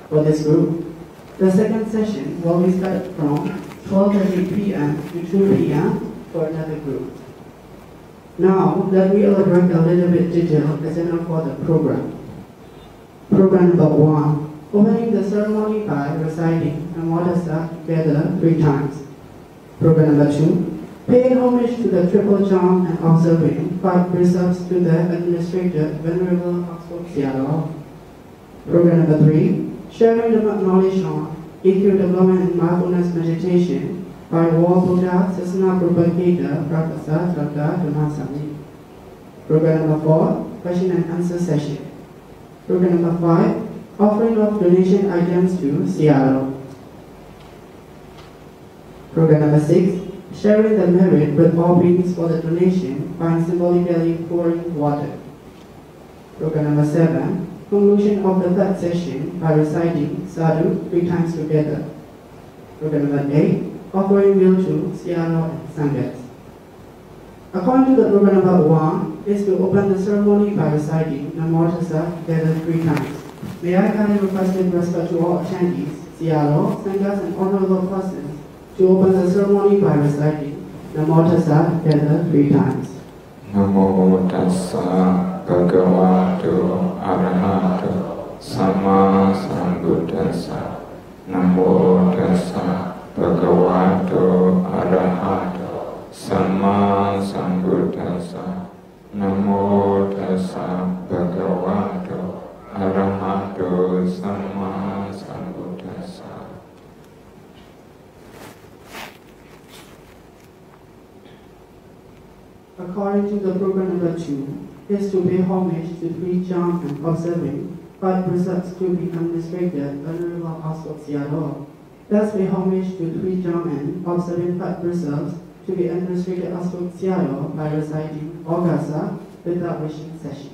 for this group. The second session will be started from 12:30 p.m. to 2 p.m. for another group. Now, let me elaborate a little bit detailed agenda for the program. Program number 1, opening the ceremony by reciting Dhammakathika together 3 times. Program number 2, paying homage to the triple jump and observing 5 precepts to the administrator Venerable Sayardaw. Program number 3, sharing the knowledge on EQ development and mindfulness meditation by World Buddha Sasana Propagator Professor Dr. Dhammasami. Program number 4, question and answer session. Program number 5, offering of donation items to Sayadaw. Program number 6, sharing the merit with all beings for the donation by symbolically pouring water. Program number 7, conclusion of the third session by reciting Sadhu 3 times together. Program number 8, offering meal to Sayadaw and Sanghas. According to the program number 1, is to open the ceremony by reciting Dhammakathika together 3 times. May I kindly request with respect to all attendees, Sayadaw, Sanghas, and honorable persons to open the ceremony by reciting Dhammakathika together 3 times. Namo tassa bhagavato arahato samma sambuddhassa. Namo tassa bhagavato arahato samma sambuddhassa. Namo tassa bhagavato arahato samma sambuddhassa. According to the program number 2, is to pay homage to 3 jump and observing 5 precepts to be administrated Venerable Sayadaw. Thus pay homage to 3 jump and observing 5 precepts to be administrated Sayadaw by reciting Aggamaha without wishing session.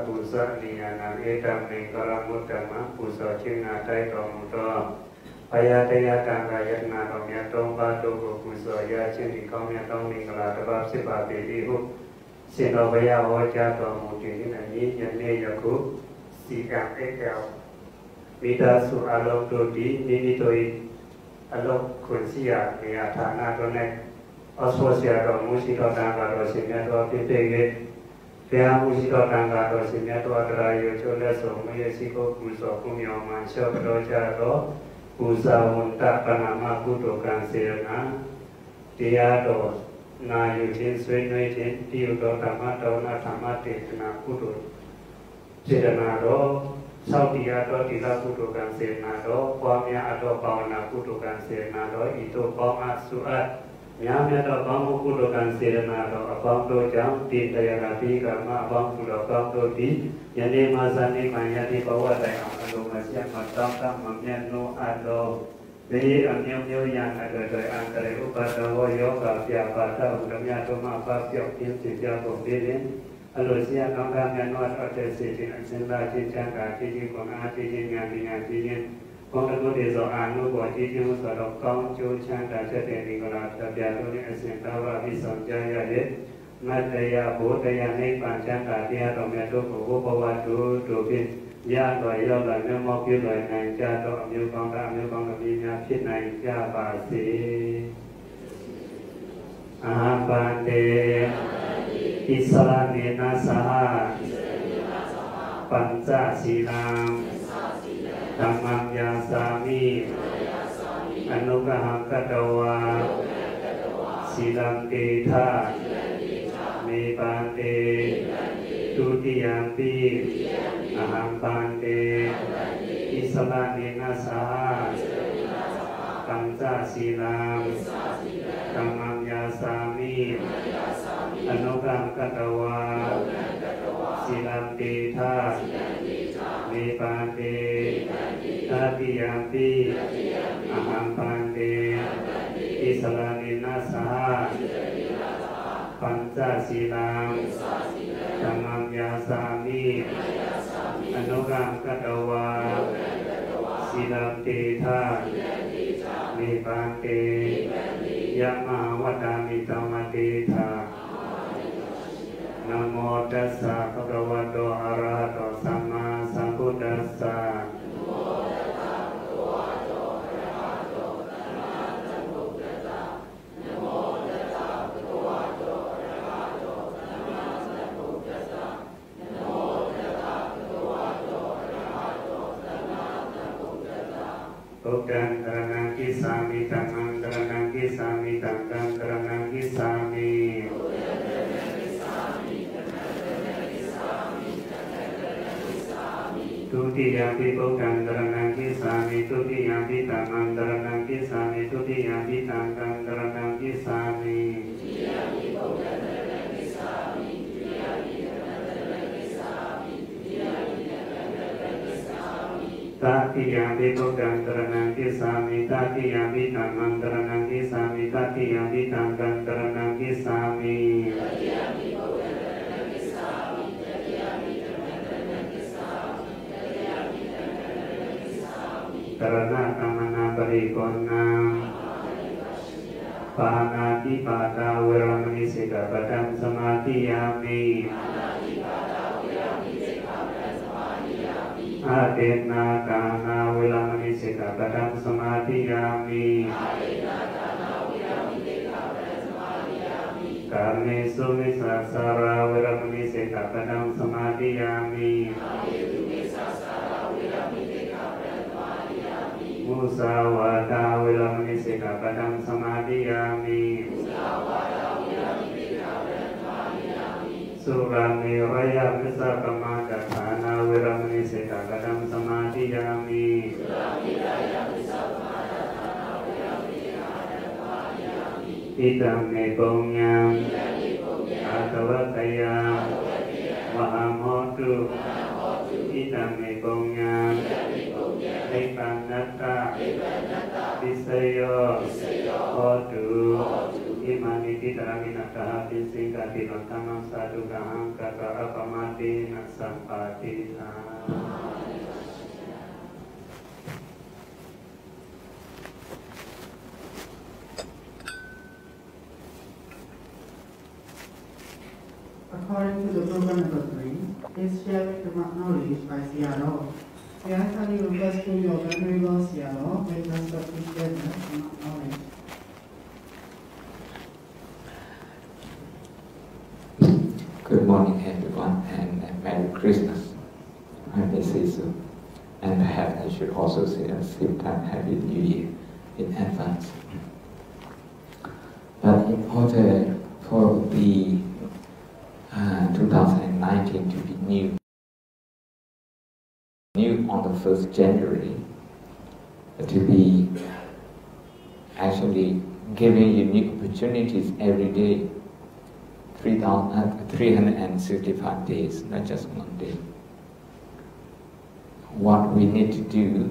Pusa niyana edam nengkala mudama pusa cina tai tomuto ayataya tangkaya na tomya tomba dogo pusa ya cini komya tom nengkala tebab sebabe ihu sinobaya hoja tomuti ini yane yaku sikang ekel mida su alok dodi ninitoi alok kunsia ya thana donek aswasia tomusi tangka dosinya to pipege Pea musika tangga dosinya to adrayo chola somaya siko puso kumyo mansyo proja to pusa unta panama kudo kansirna dia do na yutin sui nui tin tiu do dhamma do na dhamma tekna kudo cedana do sau dia do tila kudo kansirna do pamya ado pawana kudo kansirna do itu pama suat Nyamnya do bangku kudo kansirna do abang do jam di daya nabi karma abang kudo abang do di yani masani maya di bawah daya ado masya matam tam mamnya no ado Jadi amnya yang ada dari antara upada yoga siapa utamanya do apa siap siap komplain Alur siap nongkrong yang nuat ada sesi agenda cincang cincin pengat cincin ngati Kongkong desa anu buat cincin musalok kong cucang dan ceteng kalau terjatuh ni agenda bisa jaya deh Mataya budaya ni pancang kadia tomato kubu bawadu dopin ya loy lo loy memok yu loy nang cha to amyu kong kami nya phit nang cha ba si Ahapante Islamina saha Panca silam Dhammasami Aggamahaganthavacaka Silam Ketha Mepante Tutiyampi Ahapante Islamina saha Panca าสีลังธัมมัญญาสามิอนุกรรมกัตวาสีลังติธาเมปันเตทัตติยัมปิอหังปันเตอิสลานินาสหปัญจศีลังธัมมัญญาสามิอนุกรรมกัตวาสีลังติธาเมปันเตยะมะวะดามิตัมมติธานะโมตัสสะภะคะวะโตอะระหะโตสัมมาสัมพุทธัสสะพุทธังสรณังคิสามิธัมมังสรณังคิสามิสังฆังสรณังคิสามิทุติยามปิพุทธังสรณังคิสามิทุติยามปิธัมมังสรณังคิสามิทุติยามปิสังฆังสรณังคิสามิตติยามปิพุทธังสรณังคิสามิตติยามปิธัมมังสรณังคิสามิตติยามปิสังฆังสรณังคิสามิสรณะกัมมนาปริโกณังปานาติปาตาเวรมณีสิกขาปะทังสมาธิยามิอาเตนะกานาเวรมณีสิกขาปะทังสมาธิยามิกาเมสุมิสาสาราเวรมณีสิกขาปะทังสมาธิยามิมุสาวาทาเวรมณีสิกขาปะทังสมาธิยามิสุราเมรยะมิสสะกมะกัฏฐานาเวรมณีสิกขาปะทังสมาธิยามิอิตังเมปุญญังอาตวะตยังมหาโมตุอิตังเมปุญญังเอปันนัตตาปิสโยโหตุอิมานิติตามินัตถะปิสิกตินัตถะมังสาธุกังกัตตะอัปปมาตินัสสัมปาติธาAccording to the program number 3, is sharing the knowledge by Sayardaw. We ask that you request to your venerable Sayardaw with us to appreciate the knowledge. Good morning, everyone, and Merry Christmas. I may say so. And perhaps I should also say at the same time Happy New Year in advance. But in order for the 2019 to be new on the 1st January, to be actually giving you new opportunities every day, 365 days, not just one day. What we need to do,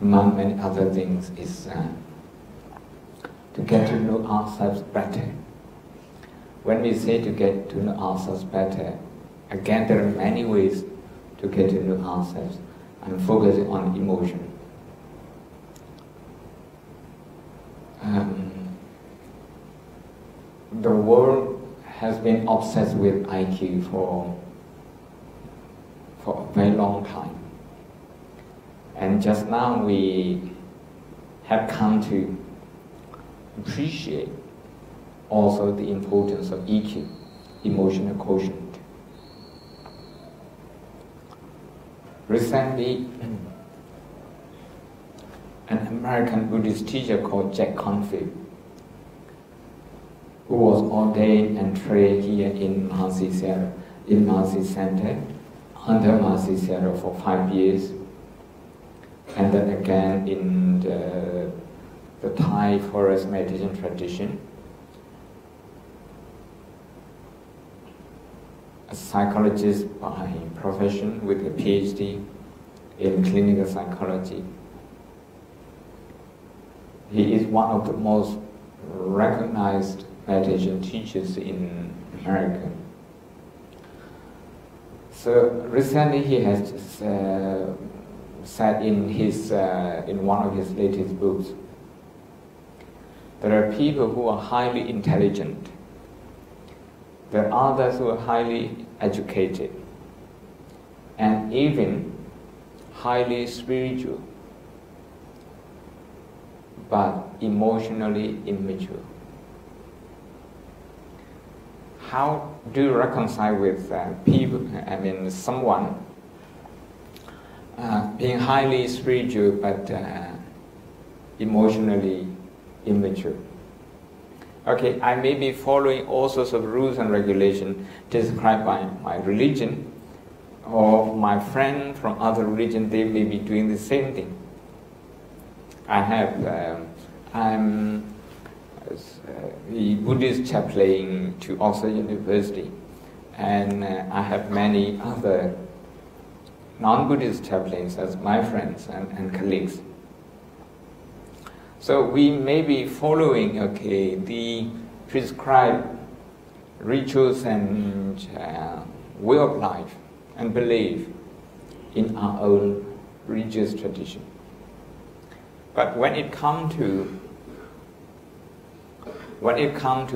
among many other things, is to get to know ourselves better. When we say to get to know ourselves better, again there are many ways to get to know ourselves. I'm focusing on emotion. The world has been obsessed with IQ for a very long time. And just now we have come to appreciate also the importance of EQ, emotional quotient. Recently, an American Buddhist teacher called Jack Confield, who was ordained and trained here in Mahasi Center, under Mahasi Center for 5 years, And then again in the Thai forest meditation tradition, a psychologist by profession with a PhD in clinical psychology. He is one of the most recognized meditation teachers in America. So recently he has said in one of his latest books, there are people who are highly intelligent. There are others who are highly educated and even highly spiritual, but emotionally immature. How do you reconcile with someone being highly spiritual but emotionally immature? Okay, I may be following all sorts of rules and regulations described by my religion, or my friend from other religion, they may be doing the same thing. I'm the Buddhist chaplain to Oxford University, and I have many other non-Buddhist chaplains as my friends and colleagues. So we may be following, the prescribed rituals and way of life and belief in our own religious tradition. But when it comes to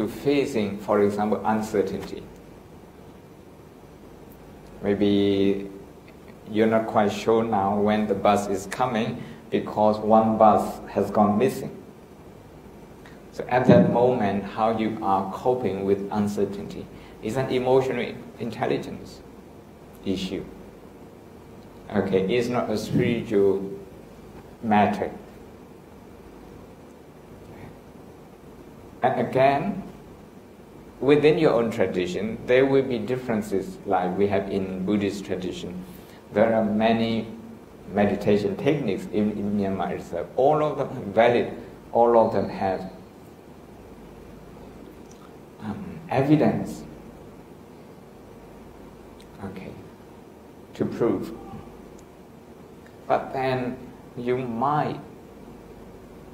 facing, for example, uncertainty, maybe you're not quite sure now when the bus is coming because one bus has gone missing. So at that moment, how you are coping with uncertainty is an emotional intelligence issue. Okay, it's not a spiritual matter. And again, within your own tradition, there will be differences like we have in Buddhist tradition. There are many meditation techniques in Myanmar itself. All of them are valid, all of them have evidence to prove. But then you might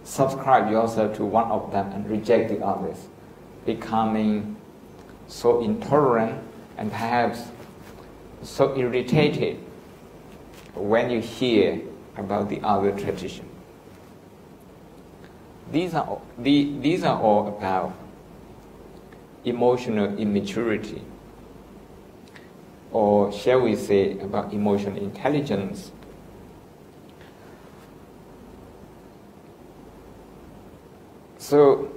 subscribe yourself to one of them and reject the others, becoming so intolerant and perhaps so irritated when you hear about the other tradition. These are all about emotional immaturity, or shall we say about emotional intelligence. So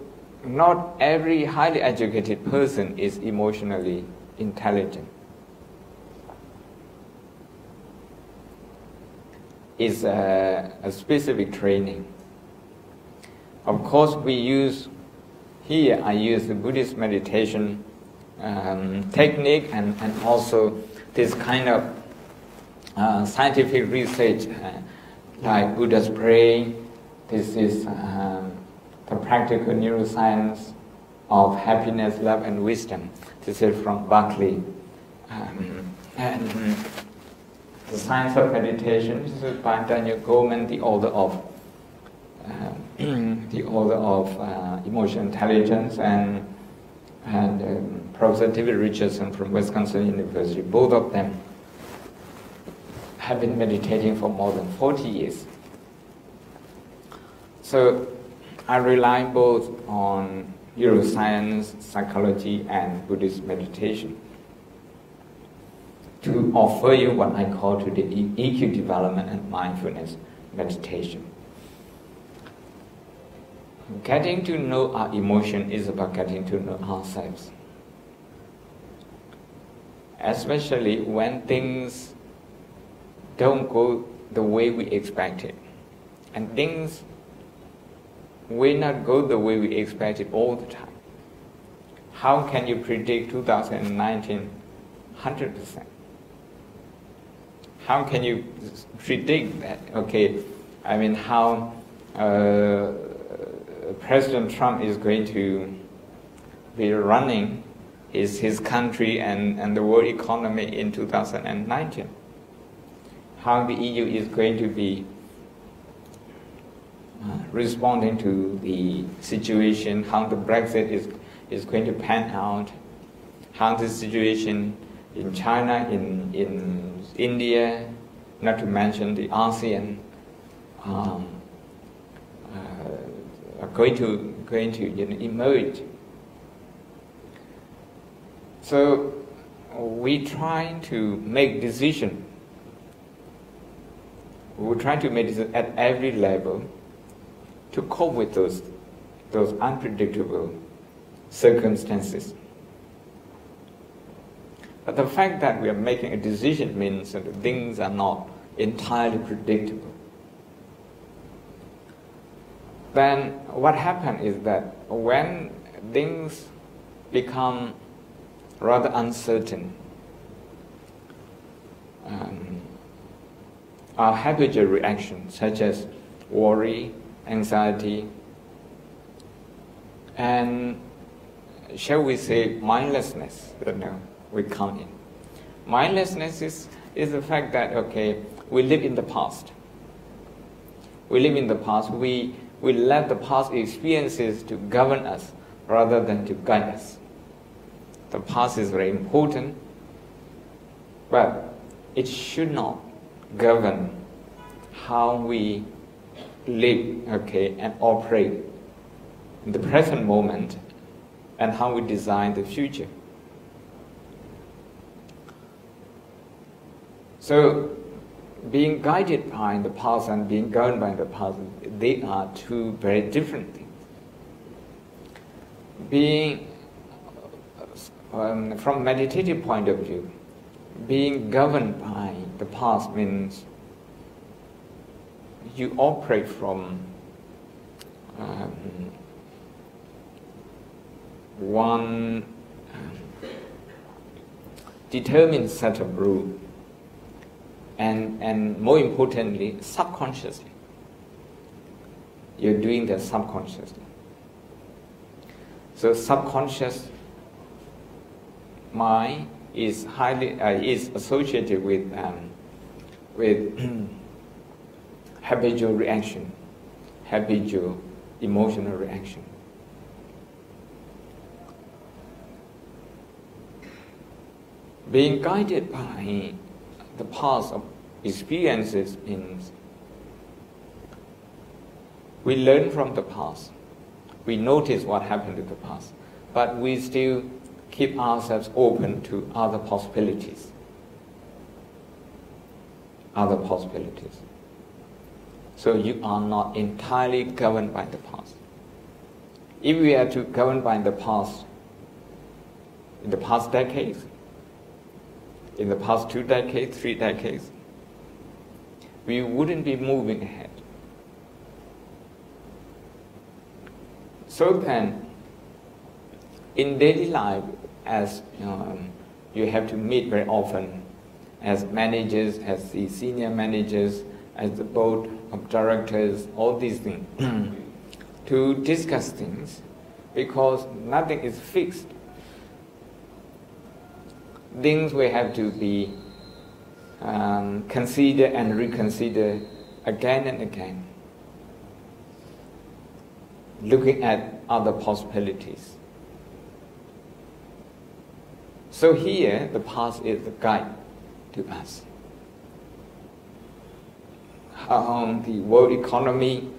not every highly educated person is emotionally intelligent. It's a specific training. Of course, I use the Buddhist meditation technique and also this kind of scientific research like Buddha's praying. This is the practical neuroscience of happiness, love, and wisdom. This is from Berkeley. And the science of meditation, this is by Daniel Goleman, the author of emotional intelligence, and Professor David Richardson from Wisconsin University. Both of them have been meditating for more than 40 years. So I rely both on neuroscience, psychology, and Buddhist meditation to offer you what I call today EQ development and mindfulness meditation. Getting to know our emotion is about getting to know ourselves. Especially when things don't go the way we expected. And things will not go the way we expected all the time. How can you predict 2019 100%? How can you predict that, I mean, how President Trump is going to be running his country and the world economy in 2019. How the EU is going to be responding to the situation, how the Brexit is going to pan out, how the situation in China, in India, not to mention the ASEAN, are going to emerge. So we try to make decisions. We try to make decisions at every level to cope with those unpredictable circumstances. But the fact that we are making a decision means that things are not entirely predictable. Then what happens is that when things become rather uncertain, our habitual reactions such as worry, anxiety, and shall we say mindlessness, we come in. Mindlessness is the fact that, okay, we live in the past. We live in the past. We let the past experiences to govern us rather than to guide us. The past is very important, but it should not govern how we live, okay, and operate in the present moment and how we design the future. So, being guided by the past and being governed by the past, they are two very different things. Being, from meditative point of view, being governed by the past means you operate from one determined set of rules, and more importantly, subconsciously. You're doing that subconsciously. So subconscious mind is highly is associated with habitual reaction, habitual emotional reaction. Being guided by the past of experiences means we learn from the past, we notice what happened in the past, but we still keep ourselves open to other possibilities. Other possibilities. So you are not entirely governed by the past. If we are to govern by the past, in the past decades, in the past 2 decades, 3 decades, we wouldn't be moving ahead. So then, in daily life, as you have to meet very often as managers, as the senior managers, as the board of directors, all these things, to discuss things, because nothing is fixed. Things will have to be considered and reconsidered again and again, looking at other possibilities. So here, the past is the guide to us. How the world economy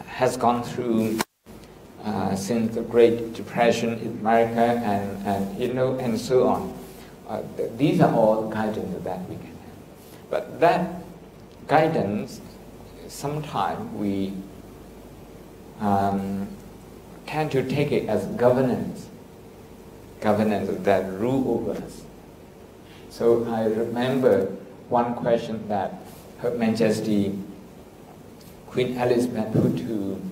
has gone through since the Great Depression in America and so on. These are all guidance that we can have. But that guidance, sometimes we tend to take it as governance that rule over us. So I remember one question that Her Majesty Queen Elizabeth put to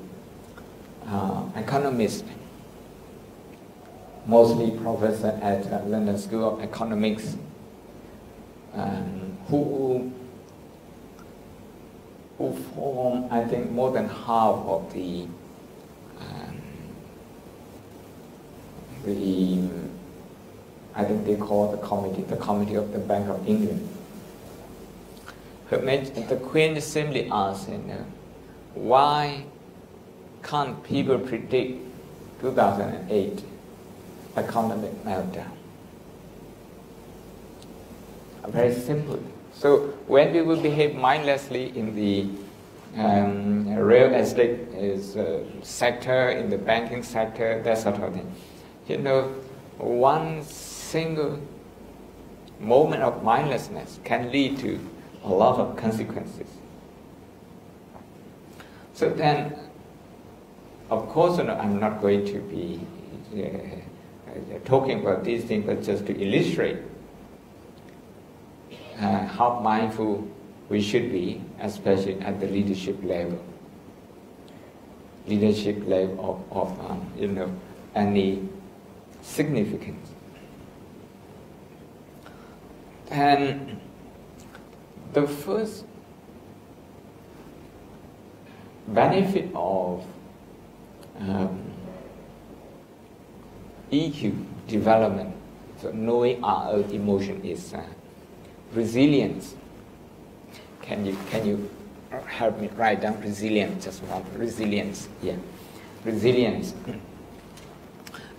economists, mostly professor at London School of Economics, who who form, I think, more than half of the I think they call the committee of the Bank of England. The Queen simply asked, why can't people predict 2008 economic meltdown? Very simple. So when we will behave mindlessly in the real estate sector, in the banking sector, that sort of thing, one single moment of mindlessness can lead to a lot of consequences. So then, of course, I'm not going to be talking about these things, but just to illustrate how mindful we should be, especially at the leadership level of any significance. And the first benefit of EQ development, so knowing our own emotion, is resilience. Can you help me write down resilience? Just one resilience. Yeah, resilience.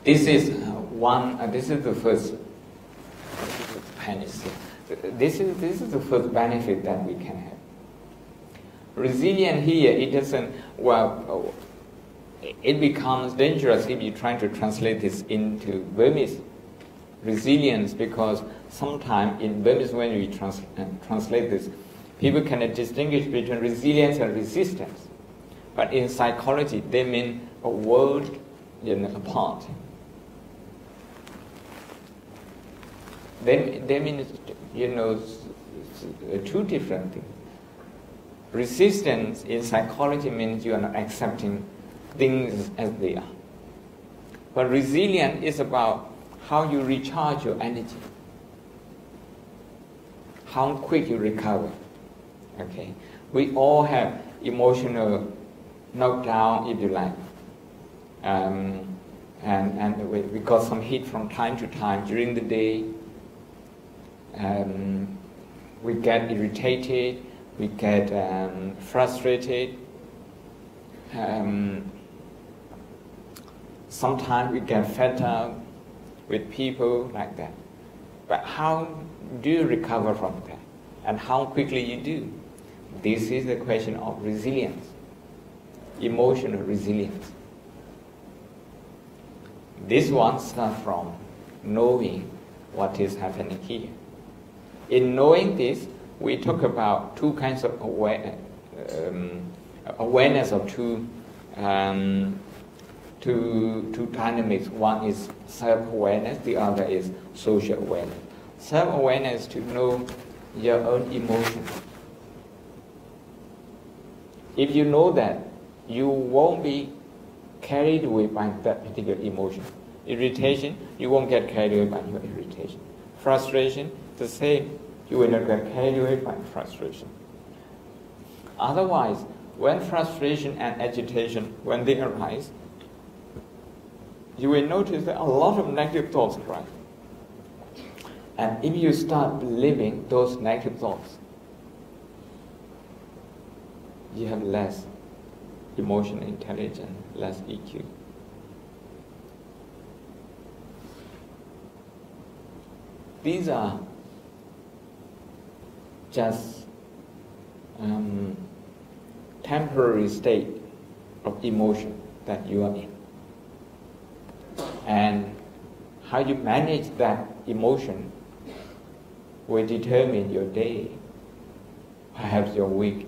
This is This is the first benefit. This is the first benefit that we can have. Resilient here, it doesn't. Well, it becomes dangerous if you're trying to translate this into Burmese. Resilience, because sometimes in Burmese when we translate this, people cannot distinguish between resilience and resistance. But in psychology, they mean a world apart. They mean two different things. Resistance in psychology means you are not accepting things as they are. But resilience is about how you recharge your energy, how quick you recover. Okay, we all have emotional knockdown, if you like, and we got some hit from time to time during the day. We get irritated, we get frustrated. Sometimes we get fed up with people like that. But how do you recover from that? And how quickly you do? This is the question of resilience, emotional resilience. This one starts from knowing what is happening here. In knowing this, we talk about two kinds of awareness of two dynamics. One is self-awareness, the other is social awareness. Self-awareness is to know your own emotion. If you know that, you won't be carried away by that particular emotion. Irritation, you won't get carried away by your irritation. Frustration, the same. You will not get carried away by frustration. Otherwise, when frustration and agitation, when they arise, you will notice that a lot of negative thoughts arise. And if you start believing those negative thoughts, you have less emotional intelligence, less EQ. These are just temporary state of emotion that you are in. And how you manage that emotion will determine your day, perhaps your week.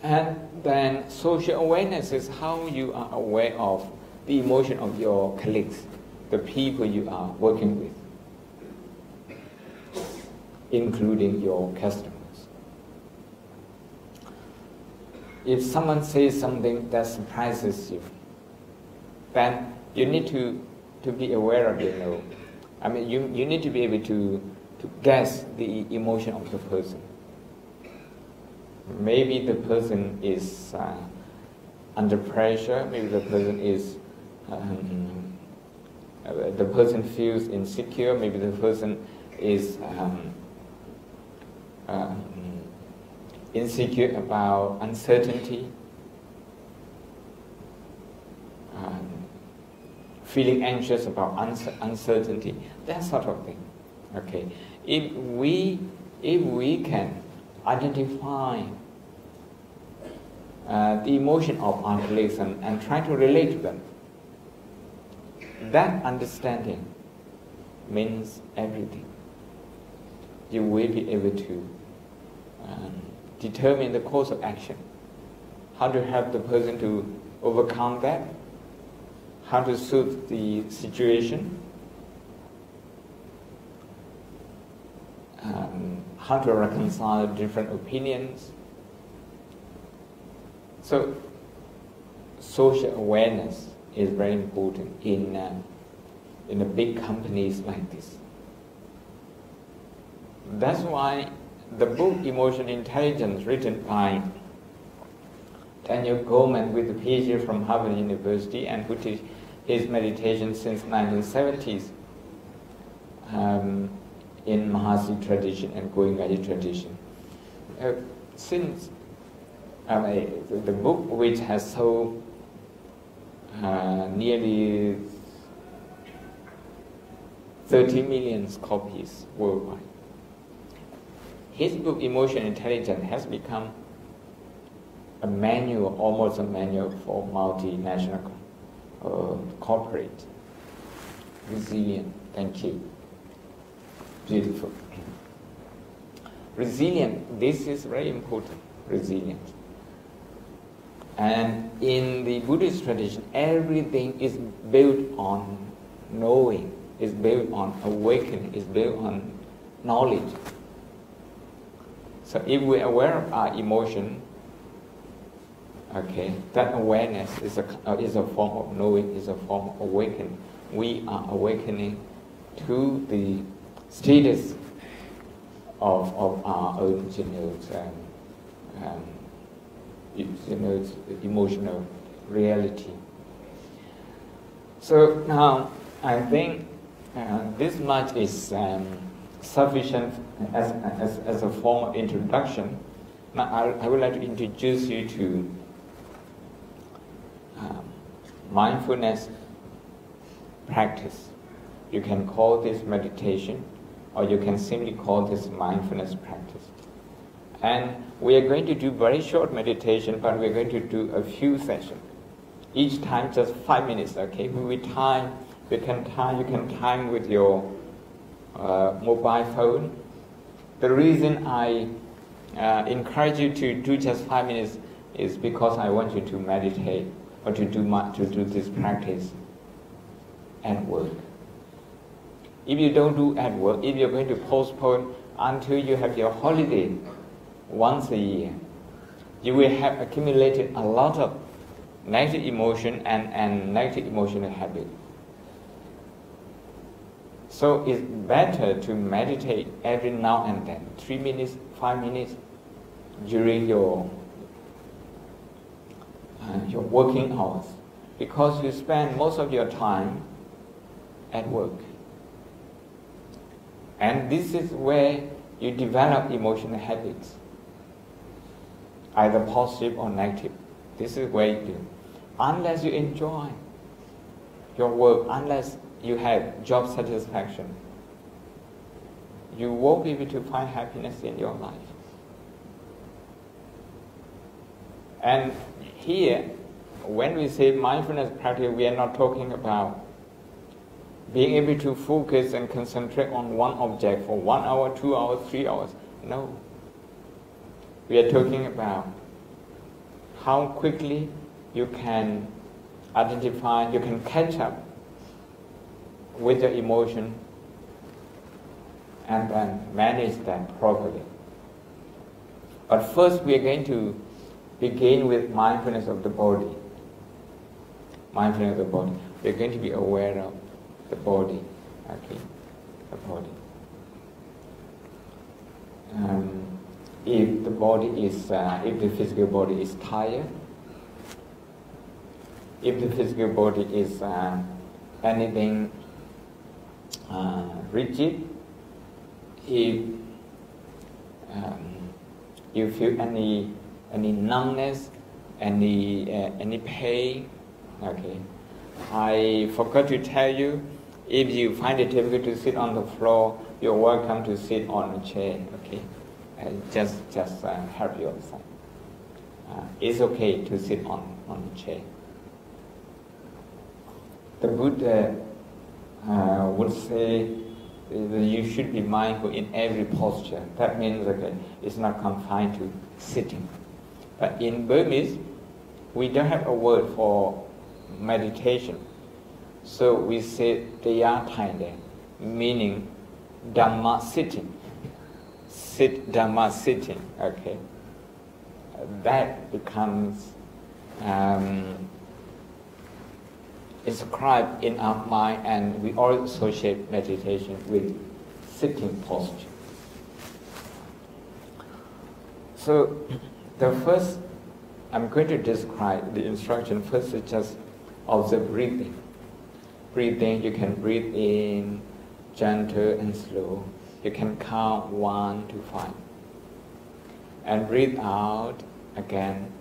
And then social awareness is how you are aware of the emotion of your colleagues, the people you are working with, including your customers. If someone says something that surprises you, then you need to be aware of it. You need to be able to guess the emotion of the person. maybe the person is under pressure, maybe the person is the person feels insecure, maybe the person is insecure about uncertainty, feeling anxious about uncertainty, that sort of thing. Okay, if we can identify the emotion of our colleagues and try to relate to them, that understanding means everything. You will be able to determine the course of action, how to help the person to overcome that, how to suit the situation, how to reconcile different opinions. So, social awareness is very important in the big companies like this. That's why the book Emotional Intelligence, written by Daniel Goleman with a PhD from Harvard University and who teaches his meditation since 1970s in Mahasi tradition and Goenkaji tradition. Since the book, which has sold nearly 30 million copies worldwide, his book Emotional Intelligence has become a manual, almost a manual for multinational corporate. Resilient, thank you. Beautiful. Resilient, this is very important, resilient. And in the Buddhist tradition, everything is built on knowing, is built on awakening, is built on knowledge. So if we're aware of our emotion, okay, that awareness is a form of knowing, is a form of awakening. We are awakening to the status of our own emotional reality. So now I think this much is sufficient as a form of introduction. Now I would like to introduce you to mindfulness practice. You can call this meditation, or you can simply call this mindfulness practice. And we are going to do very short meditation, but we're going to do a few sessions. Each time just 5 minutes, okay? You can time with your mobile phone. The reason I encourage you to do just 5 minutes is because I want you to meditate or to do this practice at work. If you don't do at work, if you're going to postpone until you have your holiday once a year, you will have accumulated a lot of negative emotion and negative emotional habit. So it's better to meditate every now and then, 3 minutes, 5 minutes during your working hours, because you spend most of your time at work. And this is where you develop emotional habits, either positive or negative. This is where you do. Unless you enjoy your work, unless you have job satisfaction, you won't be able to find happiness in your life. And here, when we say mindfulness practice, we are not talking about being able to focus and concentrate on one object for 1 hour, 2 hours, 3 hours. No. We are talking about how quickly you can identify, you can catch up with your emotion and then manage that properly. But first we are going to begin with mindfulness of the body. Mindfulness of the body. We are going to be aware of the body, okay, the body. if the body is, if the physical body is tired, if the physical body is anything rigid, if you feel any numbness, any pain, okay. I forgot to tell you, if you find it difficult to sit on the floor, you're welcome to sit on a chair, okay. Just help yourself. It's okay to sit on the chair. The Buddha would say that you should be mindful in every posture. That means, okay, it's not confined to sitting. But in Burmese, we don't have a word for meditation. So we say Dhyāthainde, meaning Dhamma sitting. Sit Dhamma sitting, okay. That becomes inscribed in our mind, and we all associate meditation with sitting posture. So the first, I'm going to describe the instruction. First is just observe breathing. Breathing, you can breathe in gentle and slow. You can count 1 to 5. And breathe out again,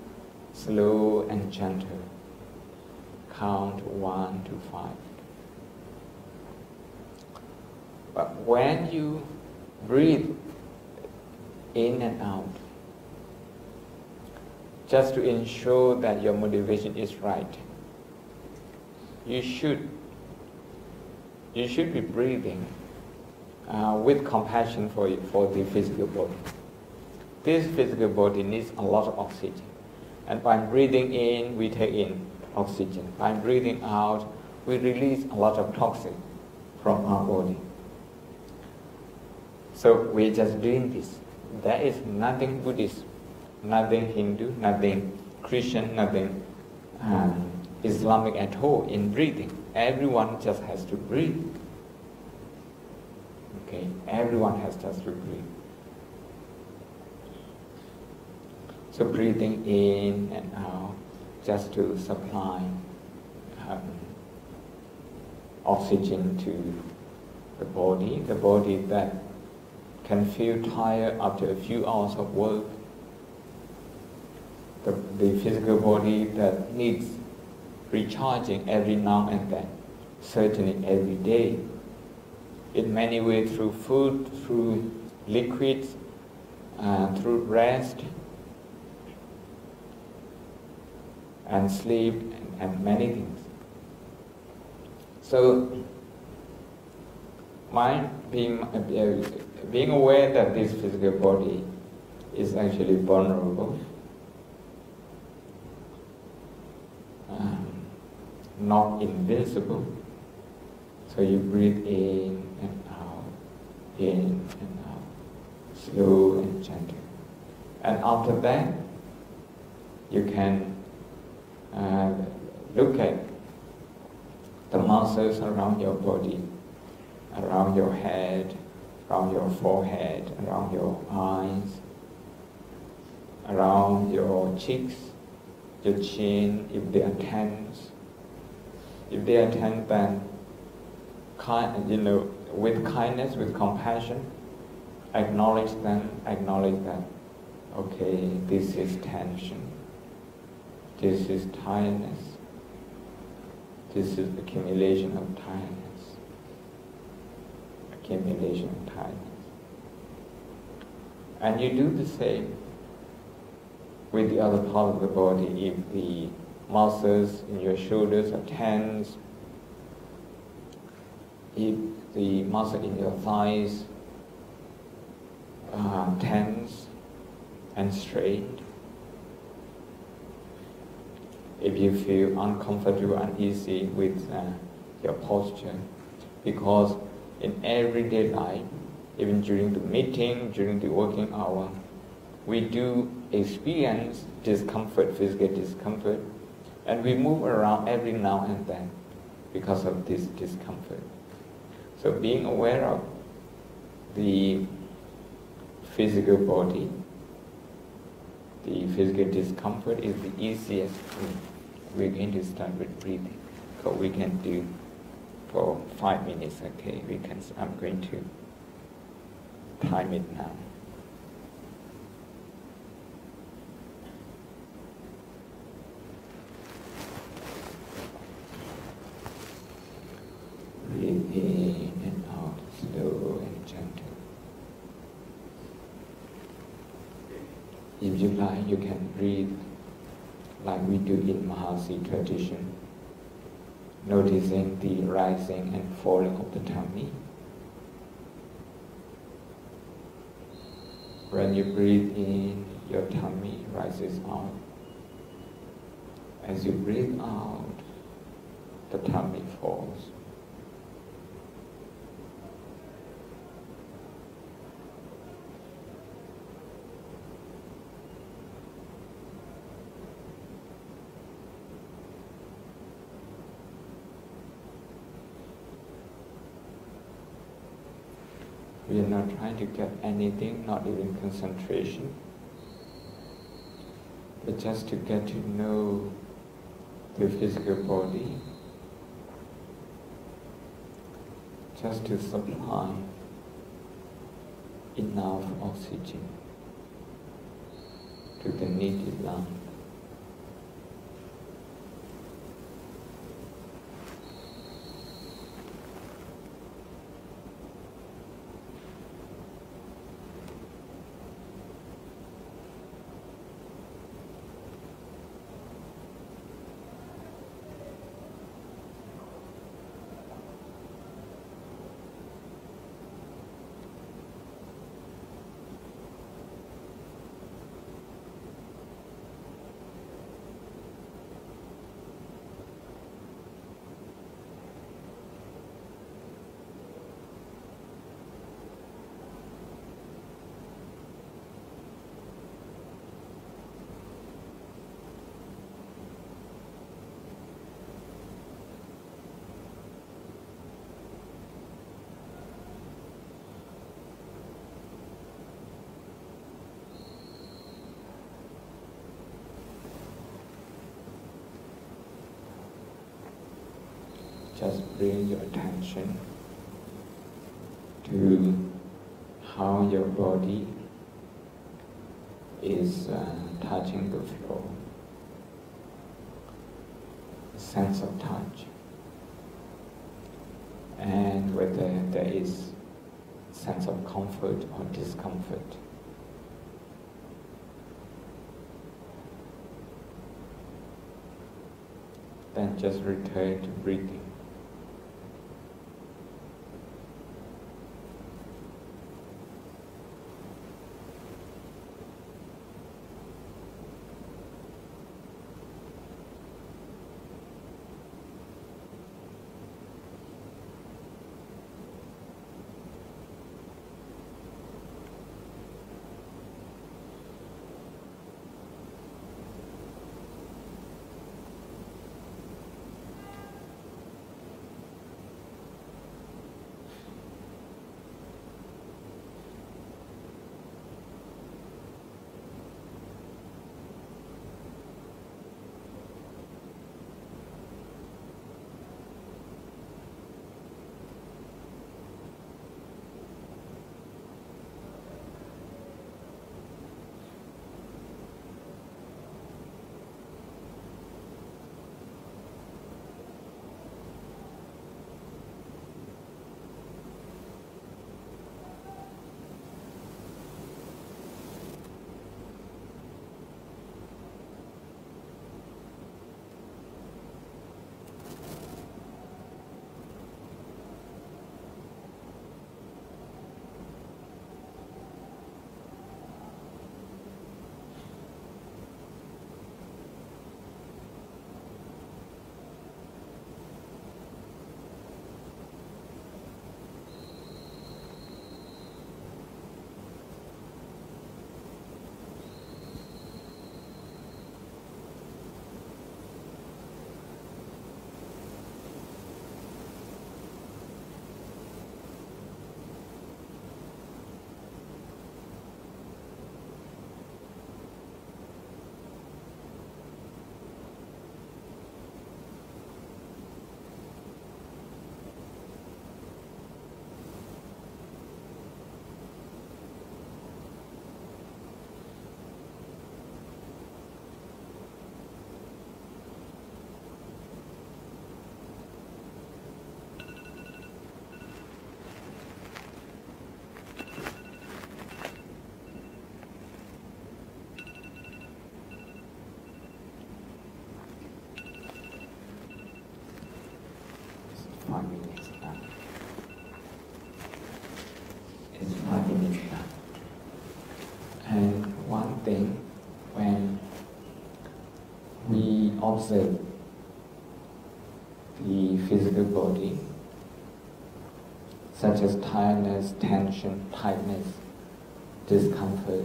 slow and gentle. Count 1 to 5. But when you breathe in and out, just to ensure that your motivation is right, you should be breathing with compassion for the physical body. This physical body needs a lot of oxygen. And by breathing in, we take in oxygen. By breathing out, we release a lot of toxin from our body. So we're just doing this. There is nothing Buddhist, nothing Hindu, nothing Christian, nothing Islamic at all in breathing. Everyone just has to breathe. Okay, everyone has just to breathe. So breathing in and out, just to supply oxygen to the body that can feel tired after a few hours of work, the physical body that needs recharging every now and then, certainly every day, in many ways, through food, through liquids, through rest and sleep, and many things. So, being aware that this physical body is actually vulnerable, not invincible. So you breathe in and out, slow and gentle. And after that, you can look at the muscles around your body, around your head, around your forehead, around your eyes, around your cheeks, your chin, if they are tense. If they are tense, then with kindness, with compassion, acknowledge them, acknowledge that, okay, this is tension, this is tiredness, this is accumulation of tiredness, accumulation of tiredness. And you do the same with the other part of the body. If the muscles in your shoulders are tense, if the muscle in your thighs are tense and strained, if you feel uncomfortable, uneasy with your posture, because in everyday life, even during the meeting, during the working hour, we do experience discomfort, physical discomfort, and we move around every now and then because of this discomfort. So being aware of the physical body the physical discomfort is the easiest thing. We're going to start with breathing. So we can do for 5 minutes, okay? I'm going to time it now. Breathe in and out, slow and gentle. If you like, you can breathe like we do in Mahasi tradition, noticing the rising and falling of the tummy. When you breathe in, your tummy rises out. As you breathe out, the tummy falls. We are not trying to get anything, not even concentration, but just to get to know the physical body, just to supply enough oxygen to the needed lung. Just bring your attention to how your body is touching the floor. A sense of touch. And whether there is a sense of comfort or discomfort. Then just return to breathing. And one thing, when we observe the physical body, such as tiredness, tension, tightness, discomfort,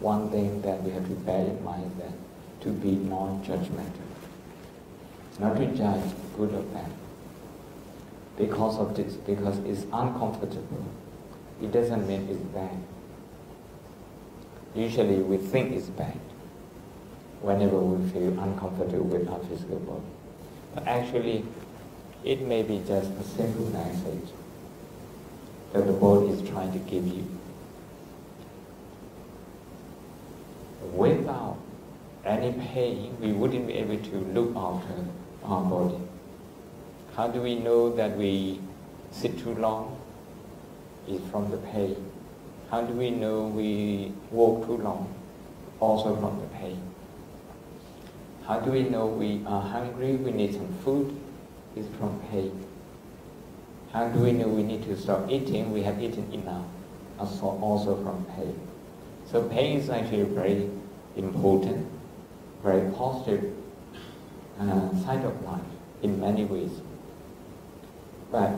one thing that we have to bear in mind is that to be non-judgmental, not to judge good or bad. Because of this, because it's uncomfortable, it doesn't mean it's bad. Usually we think it's bad whenever we feel uncomfortable with our physical body. But actually, it may be just a simple message that the body is trying to give you. Without any pain, we wouldn't be able to look after our body. How do we know that we sit too long? It's from the pain. How do we know we walk too long? Also from the pain. How do we know we are hungry, we need some food? It's from pain. How do we know we need to stop eating, we have eaten enough? Also from pain. So pain is actually very important, very positive side of life in many ways. But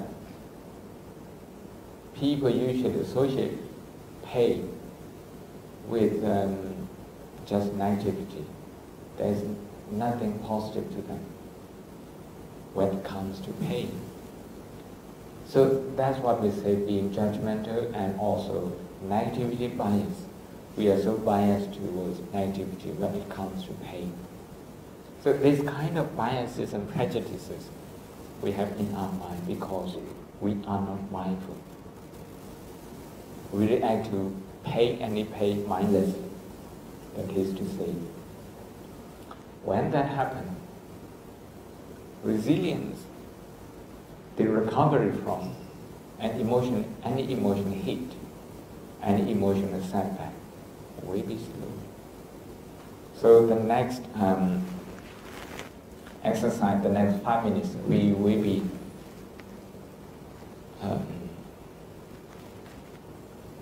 people usually associate pain with just negativity. There's nothing positive to them when it comes to pain. So that's what we say, being judgmental and also negativity bias. We are so biased towards negativity when it comes to pain. So this kind of biases and prejudices we have in our mind because we are not mindful. We react to pain, any pain, mindlessly. That is to say, when that happens, resilience, the recovery from any emotional hit, any emotional setback, will be slow. So the next exercise, the next 5 minutes, we will be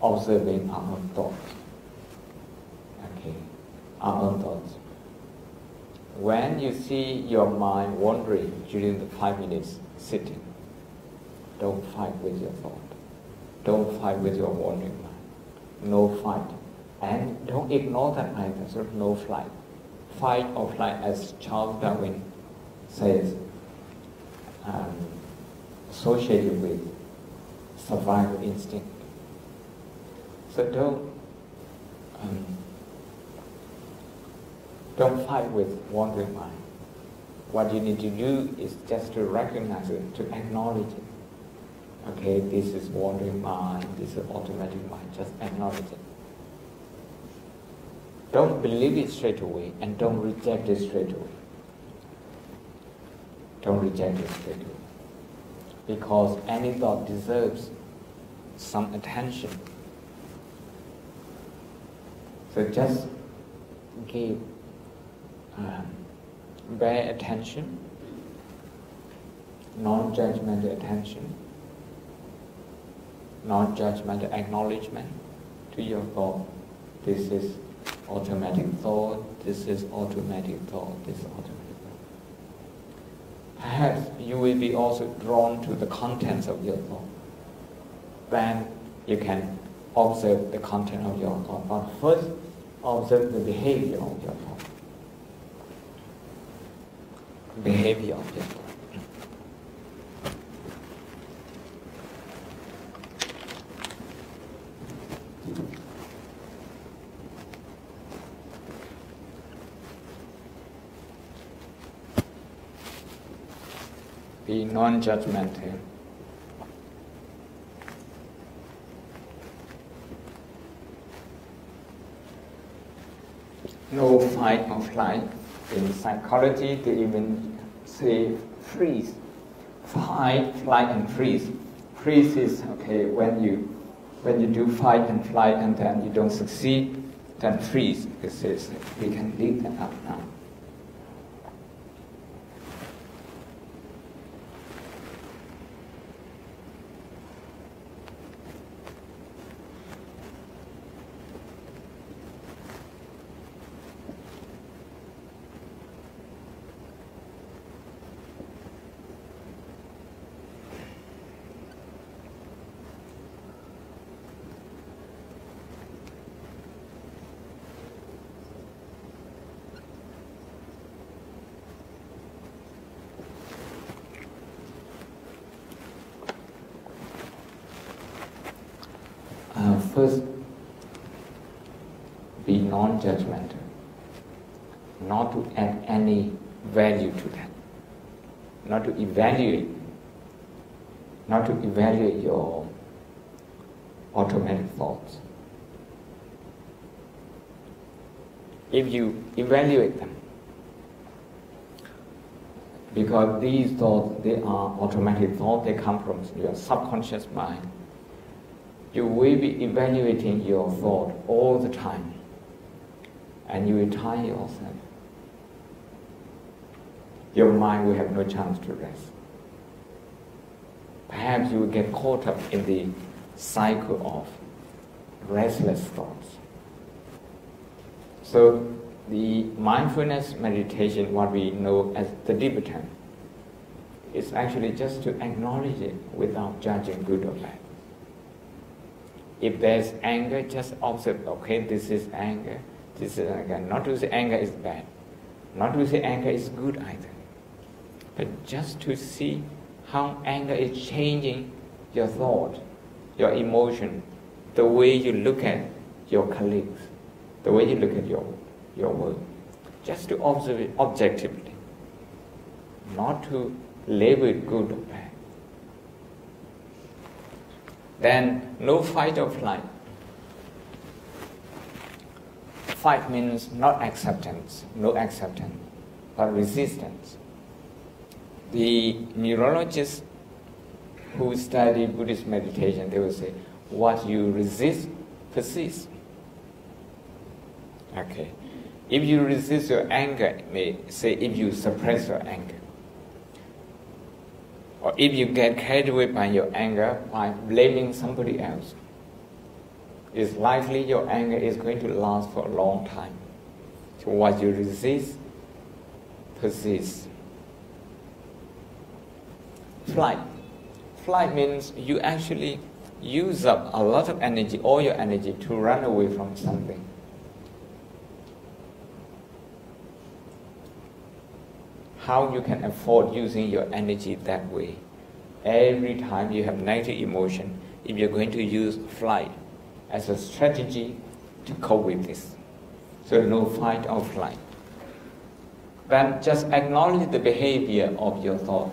observing our own thoughts. Okay, our own thoughts. When you see your mind wandering during the 5 minutes sitting, don't fight with your thought. Don't fight with your wandering mind. No fight. And don't ignore that either, so no flight. Fight or flight, as Charles Darwin says, associated with survival instinct. So don't fight with wandering mind. What you need to do is just to recognize it, to acknowledge it. Okay, this is wandering mind, this is automatic mind, just acknowledge it. Don't believe it straight away and don't reject it straight away. Don't reject it straight away. Because any thought deserves some attention. So just give bear attention, non-judgmental attention, non-judgmental acknowledgement to your thought. This is automatic thought, this is automatic thought, this is automatic thought. Perhaps you will be also drawn to the contents of your thought. Then you can observe the content of your thought. But first, observe the behavior of your thought. Behavior of your thought. Be non-judgmental. No fight or flight. In psychology, they even say freeze. Fight, flight, and freeze. Freeze is okay when you do fight and flight and then you don't succeed. Then freeze. This is we can leave that up now. first be non-judgmental, not to add any value to that, not to evaluate your automatic thoughts. If you evaluate them, because these thoughts, they are automatic thoughts, they come from your subconscious mind, you will be evaluating your thought all the time, and you will tire yourself. Your mind will have no chance to rest. Perhaps you will get caught up in the cycle of restless thoughts. So the mindfulness meditation, what we know as the Tibetan, is actually just to acknowledge it without judging good or bad. If there's anger, just observe, okay, this is anger, this is anger. Not to say anger is bad, not to say anger is good either, but just to see how anger is changing your thought, your emotion, the way you look at your colleagues, the way you look at your work. Just to observe it objectively, not to label it good or bad. Then no fight or flight. Fight means not acceptance, no acceptance, but resistance. The neurologists who study Buddhist meditation, they will say, what you resist persists. Okay. If you resist your anger, may say if you suppress your anger, or if you get carried away by your anger by blaming somebody else, it's likely your anger is going to last for a long time. So what you resist persists. Flight. Flight means you actually use up a lot of energy, all your energy, to run away from something. How you can afford using your energy that way? Every time you have negative emotion, if you're going to use flight as a strategy to cope with this. So no fight or flight. Then just acknowledge the behavior of your thought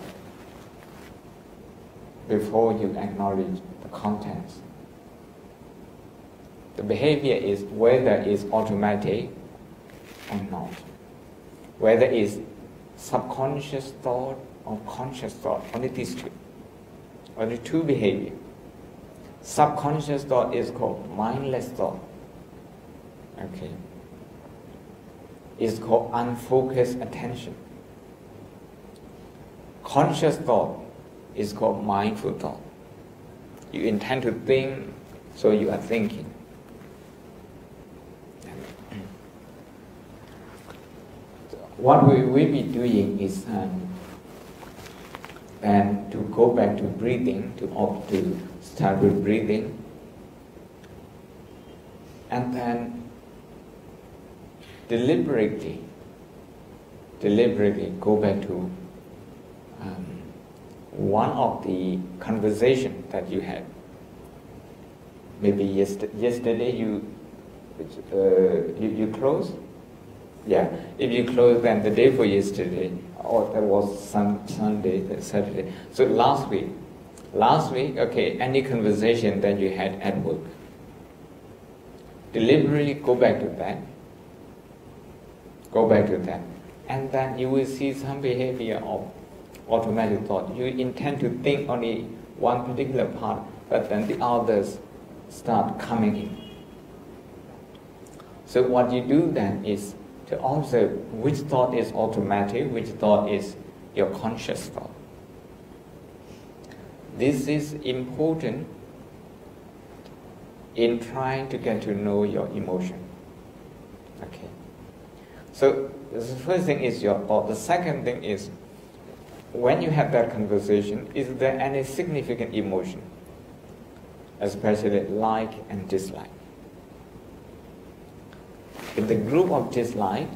before you acknowledge the contents. The behavior is whether it's automatic or not, whether it's subconscious thought or conscious thought. Only these two. Only two behavior. Subconscious thought is called mindless thought. Okay. It's called unfocused attention. Conscious thought is called mindful thought. You intend to think, so you are thinking. What we will be doing is and to go back to breathing, to start with breathing, and then deliberately go back to one of the conversation that you had. Maybe yesterday you closed. Yeah, if you close, then the day for yesterday, or that was Sunday, Saturday. So last week, okay, any conversation that you had at work, deliberately go back to that, and then you will see some behavior of automatic thought. You intend to think only one particular part, but then the others start coming in. So what you do then is to observe which thought is automatic, which thought is your conscious thought. This is important in trying to get to know your emotion. Okay. So the first thing is your thought. The second thing is, when you have that conversation, is there any significant emotion, especially like and dislike? In the group of dislike,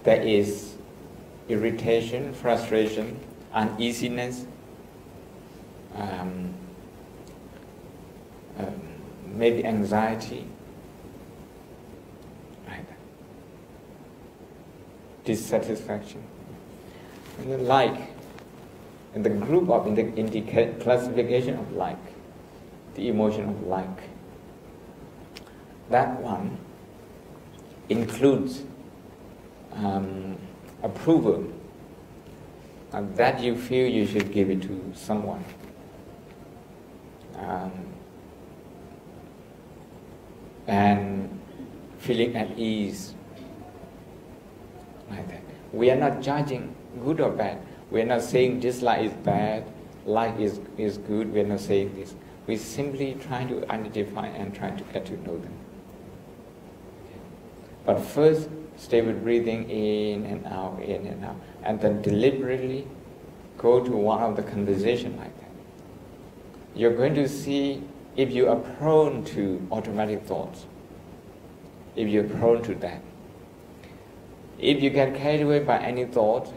there is irritation, frustration, uneasiness, maybe anxiety, like that. Dissatisfaction. And the like, in the group of, in the classification of like, the emotion of like, that one includes approval, that you feel you should give it to someone. And feeling at ease, like that. We are not judging good or bad. We are not saying dislike is bad, like is good. We are not saying this. We simply try to identify and try to get to know them. Okay. But first, stay with breathing in and out, and then deliberately go to one of the conversation like that. You're going to see if you are prone to automatic thoughts, if you're prone to that. If you get carried away by any thought,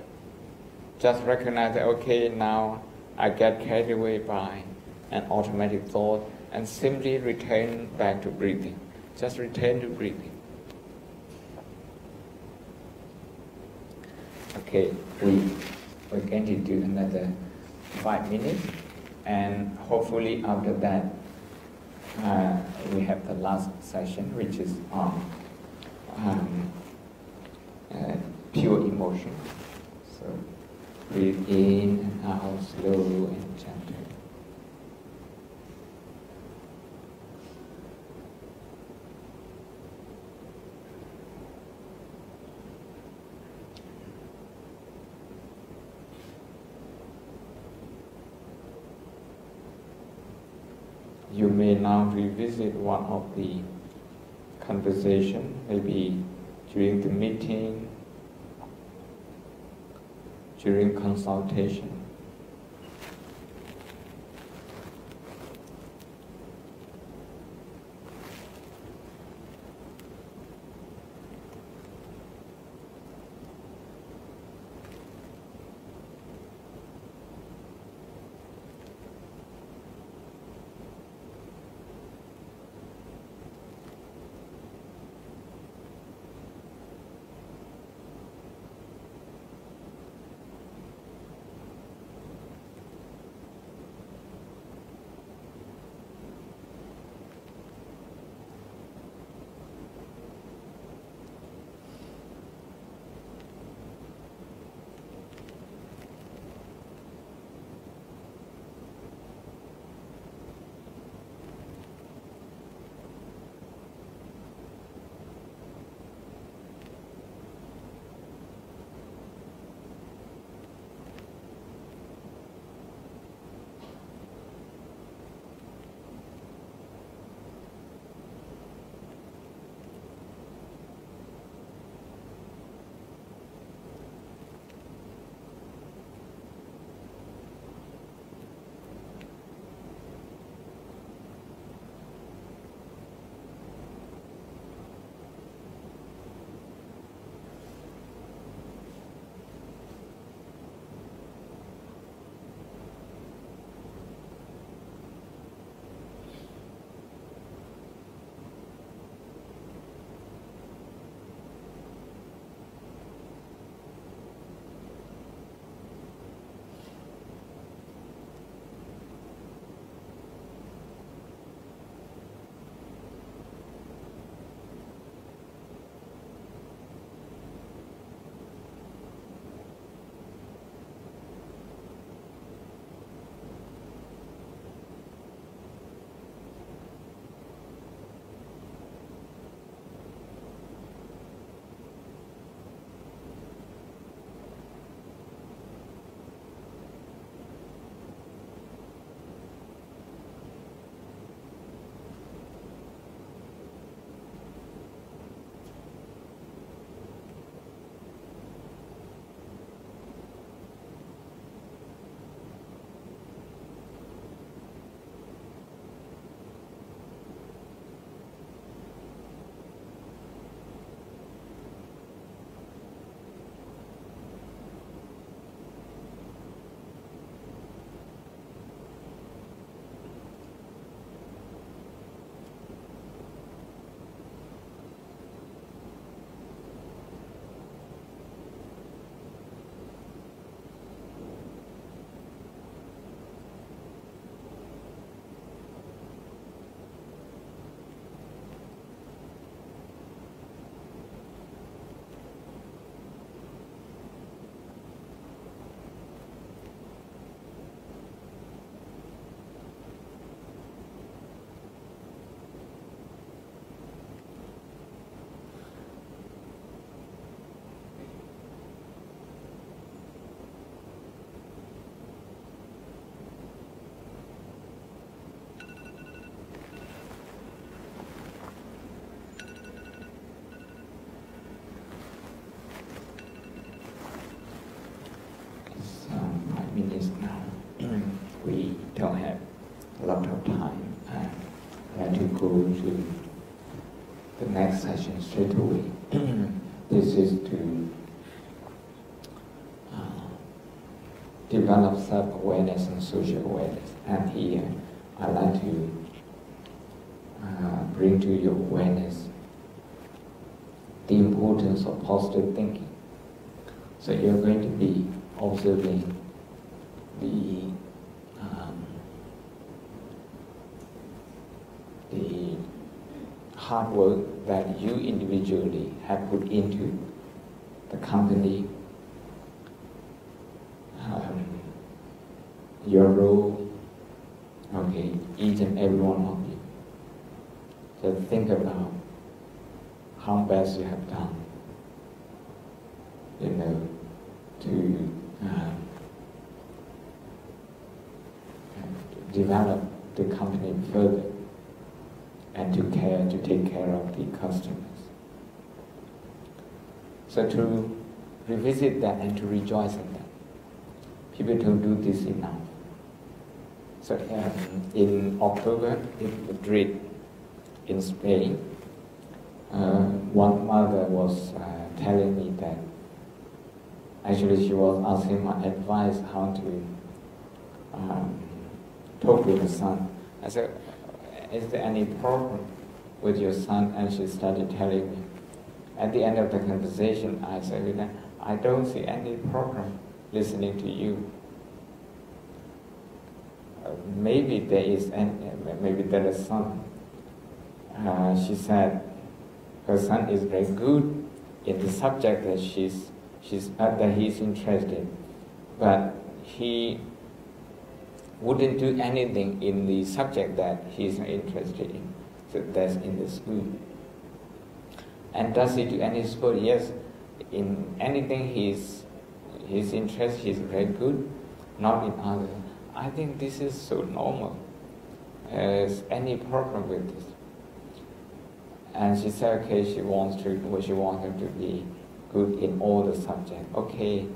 just recognize that, okay, now I get carried away by an automatic thought, and simply return back to breathing. Just return to breathing. Okay, we're going to do another 5 minutes, and hopefully after that we have the last session, which is on pure emotion. So breathe in and out, slow and gentle. You may now revisit one of the conversation, maybe during the meeting, during consultation. to the next session straight away. This is to develop self-awareness and social awareness. And here, I'd like to bring to your awareness the importance of positive thinking. So you're going to be observing the hard work that you individually have put into the company, your role, okay, each and every one of you. So think about how best you have done, to develop the company further and to take care of the customers. So to revisit that and to rejoice in that. People don't do this enough. So in October in Madrid, in Spain, one mother was telling me that actually she was asking my advice how to talk with her son. I said, is there any problem with your son? And she started telling me. At the end of the conversation, I said, I don't see any problem listening to you. Maybe there is some. She said her son is very good in the subject that that he's interested in, but he wouldn't do anything in the subject that he's not interested in. So that's in the school. And does he do any sport? Yes, in anything he's interested, he's very good, not in others. I think this is so normal. Is any problem with this? And she said, okay, she wants him to be good in all the subjects. Okay,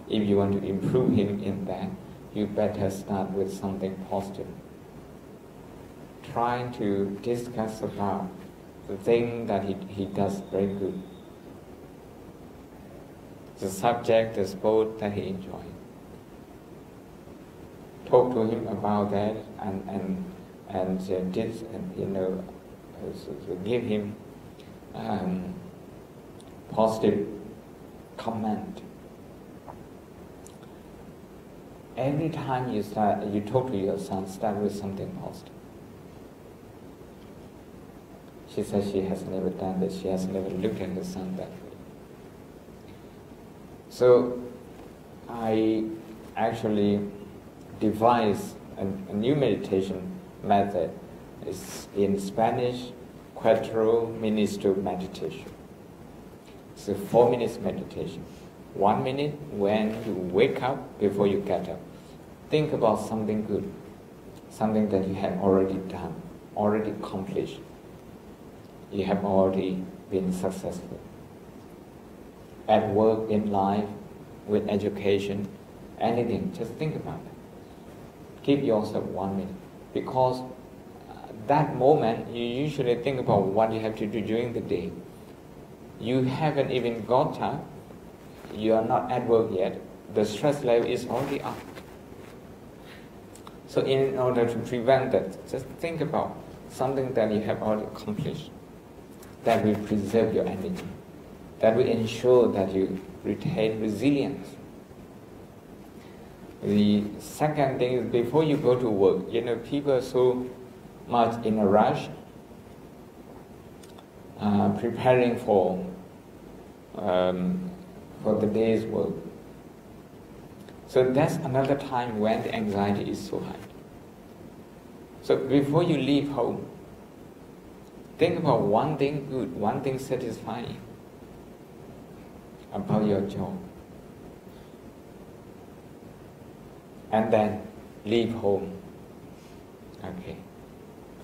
if you want to improve him in that, you better start with something positive. Trying to discuss about the thing that he does very good. The subject, the sport that he enjoys. Talk to him about that and give him positive comment. Every time you talk to your son, start with something positive. She says she has never done this. She has never looked at her son that way. So I actually devised a new meditation method. It's in Spanish, 4 minutos meditation. It's a 4 minutes meditation. 1 minute when you wake up, before you get up. Think about something good, something that you have already done, already accomplished. You have already been successful. At work, in life, with education, anything, just think about it. Give yourself 1 minute. Because that moment, you usually think about what you have to do during the day. You haven't even got up. You are not at work yet. The stress level is already up. So in order to prevent that, just think about something that you have already accomplished that will preserve your energy, that will ensure that you retain resilience. The second thing is, before you go to work, people are so much in a rush, preparing for the day's work. So that's another time when the anxiety is so high. So before you leave home, think about one thing good, one thing satisfying about your job. And then leave home, okay,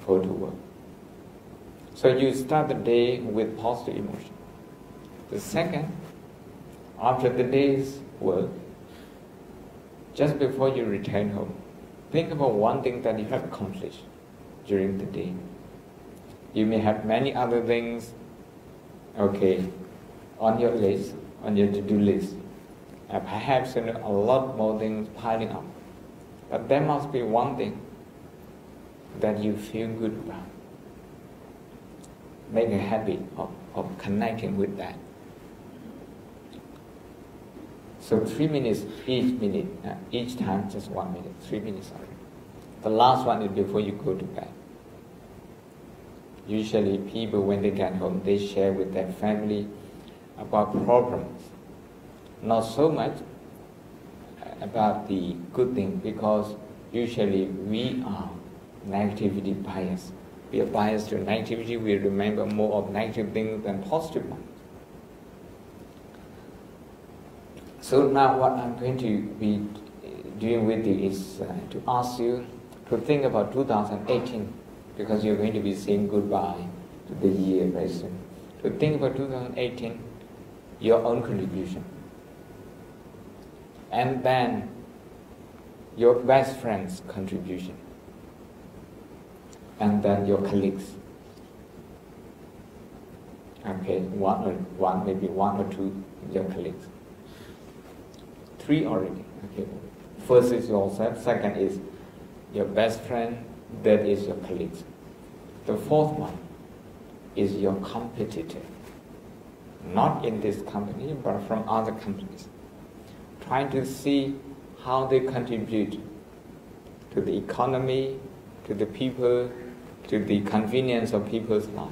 go to work. So you start the day with positive emotion. The second, after the day's work, just before you return home, think about one thing that you have accomplished during the day. You may have many other things, okay, on your list, on your to-do list. Perhaps a lot more things piling up. But there must be one thing that you feel good about. Make a habit of connecting with that. So 3 minutes each time just 1 minute, 3 minutes only. The last one is before you go to bed. Usually people, when they get home, they share with their family about problems. Not so much about the good thing, because usually we are negativity biased. We are biased to negativity, we remember more of negative things than positive ones. So now what I'm going to be doing with you is to ask you to think about 2018, because you're going to be saying goodbye to the year very soon. To think about 2018, your own contribution. And then your best friend's contribution. And then your colleagues. Okay, maybe one or two your colleagues. 3 already. Okay. First is yourself, second is your best friend, third is your colleagues. The fourth one is your competitor. Not in this company, but from other companies. Trying to see how they contribute to the economy, to the people, to the convenience of people's life.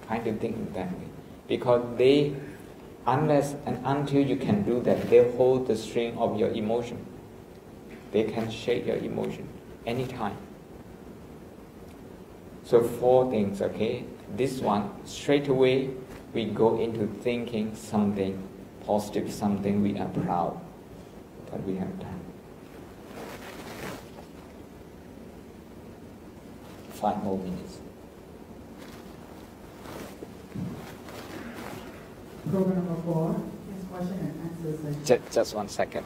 Trying to think in that way. Because they, unless and until you can do that, they hold the string of your emotion. They can shake your emotion anytime. So 4 things, okay? This one, straight away, we go into thinking something positive, something we are proud that we have done. 5 more minutes. Program number 4 is question and answer session. Just 1 second.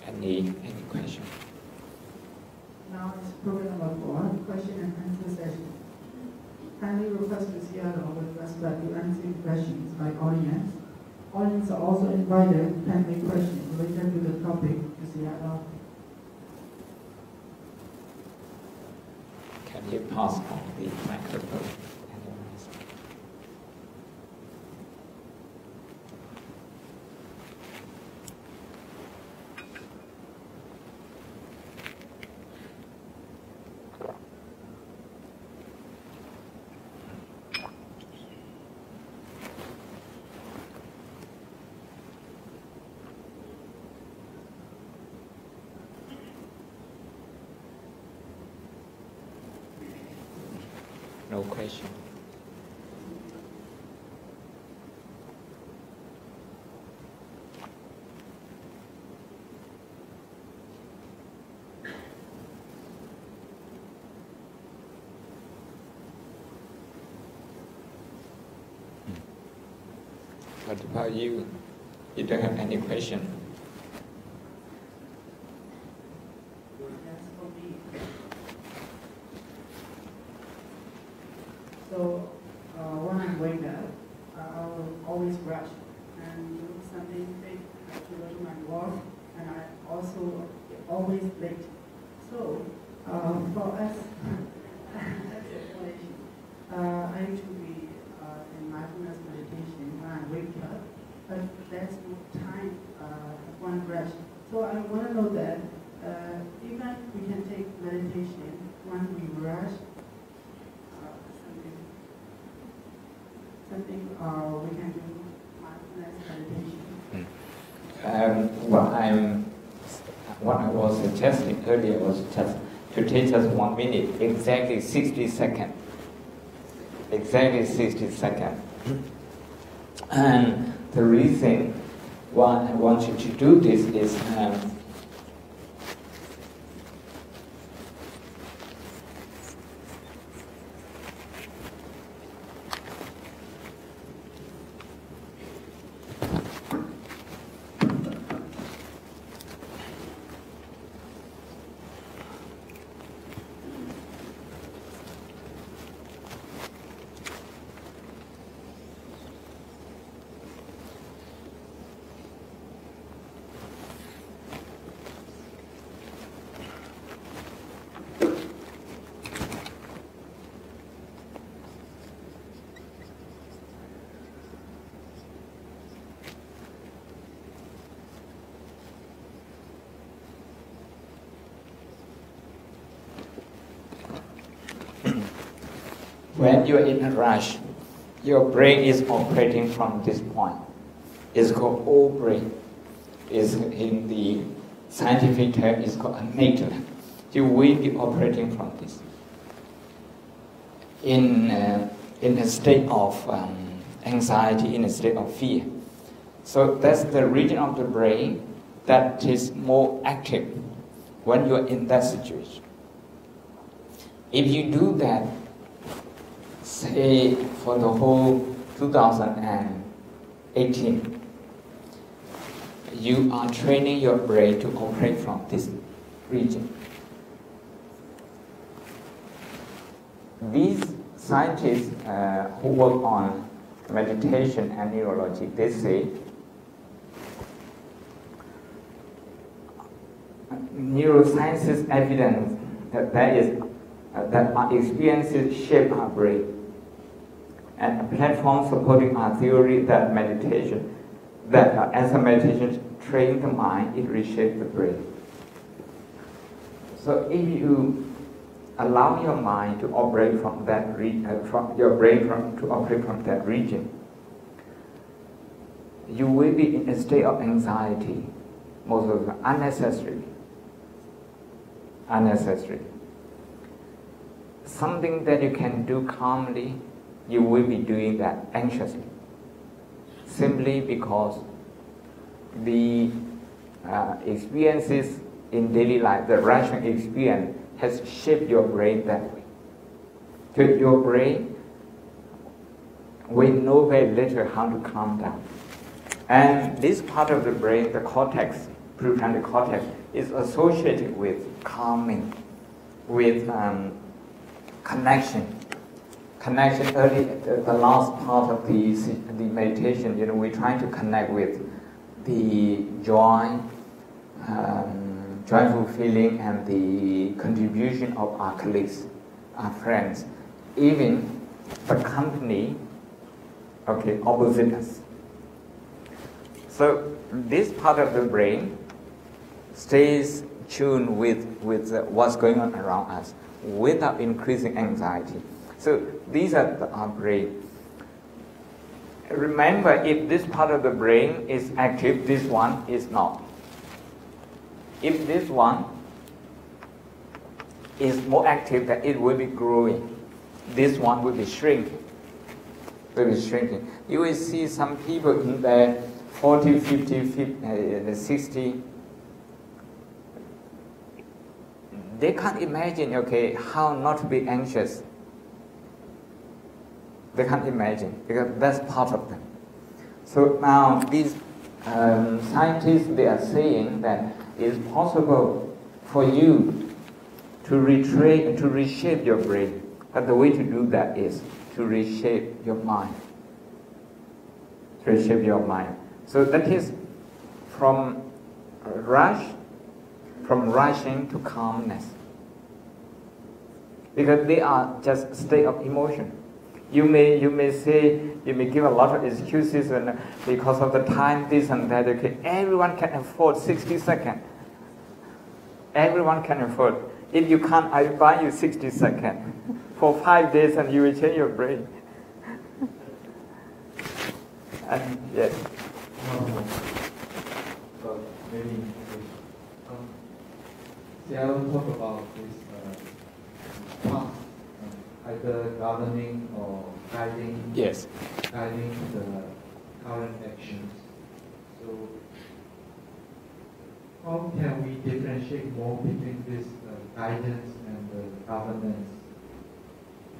Any question? Now it's program number 4, question and answer session. Kindly request to Sayardaw with respect to answering questions by audience. Audience are also invited to make questions related to the topic to Sayardaw. Can you pass on the microphone? No question. What about you? You don't have any question? So when I wake up, I'll always rush and do something big to go to my work, and I also always late. So for us, that's explanation. I used to be in mindfulness meditation when I wake up, but there's no time one rush. So I want to know that even we can take meditation when we rush. Something we can do mindfulness meditation. What I was suggesting earlier was just to take just 1 minute, exactly 60 seconds. Exactly 60 seconds. And the reason why I want you to do this is when you're in a rush, your brain is operating from this point. It's called old brain. It's in the scientific term, it's called amygdala. You will be operating from this. In a state of anxiety, in a state of fear. So that's the region of the brain that is more active when you're in that situation. If you do that, say for the whole 2018, you are training your brain to operate from this region. These scientists who work on meditation and neurology, they say neurosciences evidence that that our experiences shape our brain, and a platform supporting our theory that meditation, as a meditation trains the mind, it reshapes the brain. So if you allow your mind to operate from that your brain to operate from that region, you will be in a state of anxiety, most of the time, unnecessary. Something that you can do calmly, you will be doing that anxiously, simply because the experiences in daily life, the rational experience, has shaped your brain that way. So your brain will know very little how to calm down. And this part of the brain, the cortex, prefrontal cortex, is associated with calming, with connection. Connection early, the last part of the meditation, we're trying to connect with the joy, joyful feeling, and the contribution of our colleagues, our friends, even the company, opposite us. So this part of the brain stays tuned with what's going on around us without increasing anxiety. So these are our brain. Remember, if this part of the brain is active, this one is not. If this one is more active, then it will be growing. This one will be shrinking. You will see some people in their 40, 50, 60. They can't imagine, how not to be anxious. They can't imagine, because that's part of them. So now these scientists, they are saying that it's possible for you to retrain, to reshape your brain. But the way to do that is to reshape your mind. To reshape your mind. So that is from rushing to calmness. Because they are just state of emotion. You may give a lot of excuses, and because of the time, this and that. Everyone can afford 60 seconds. Everyone can afford. If you can't, I buy you 60 seconds for 5 days, and you will change your brain. And yes. Maybe Sayadaw talk about this path, either governing or guiding. Yes. Guiding the current actions. So, how can we differentiate more between this guidance and the governance?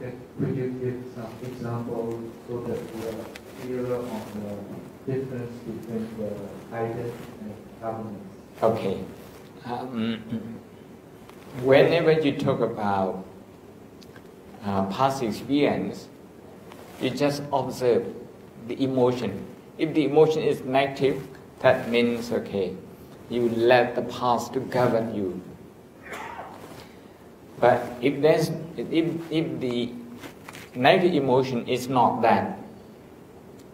Could you give some examples so that we are clearer on the difference between the guidance and governance? Okay. Whenever you talk about past experience, you just observe the emotion. If the emotion is negative, that means you let the past to govern you. But if the negative emotion is not that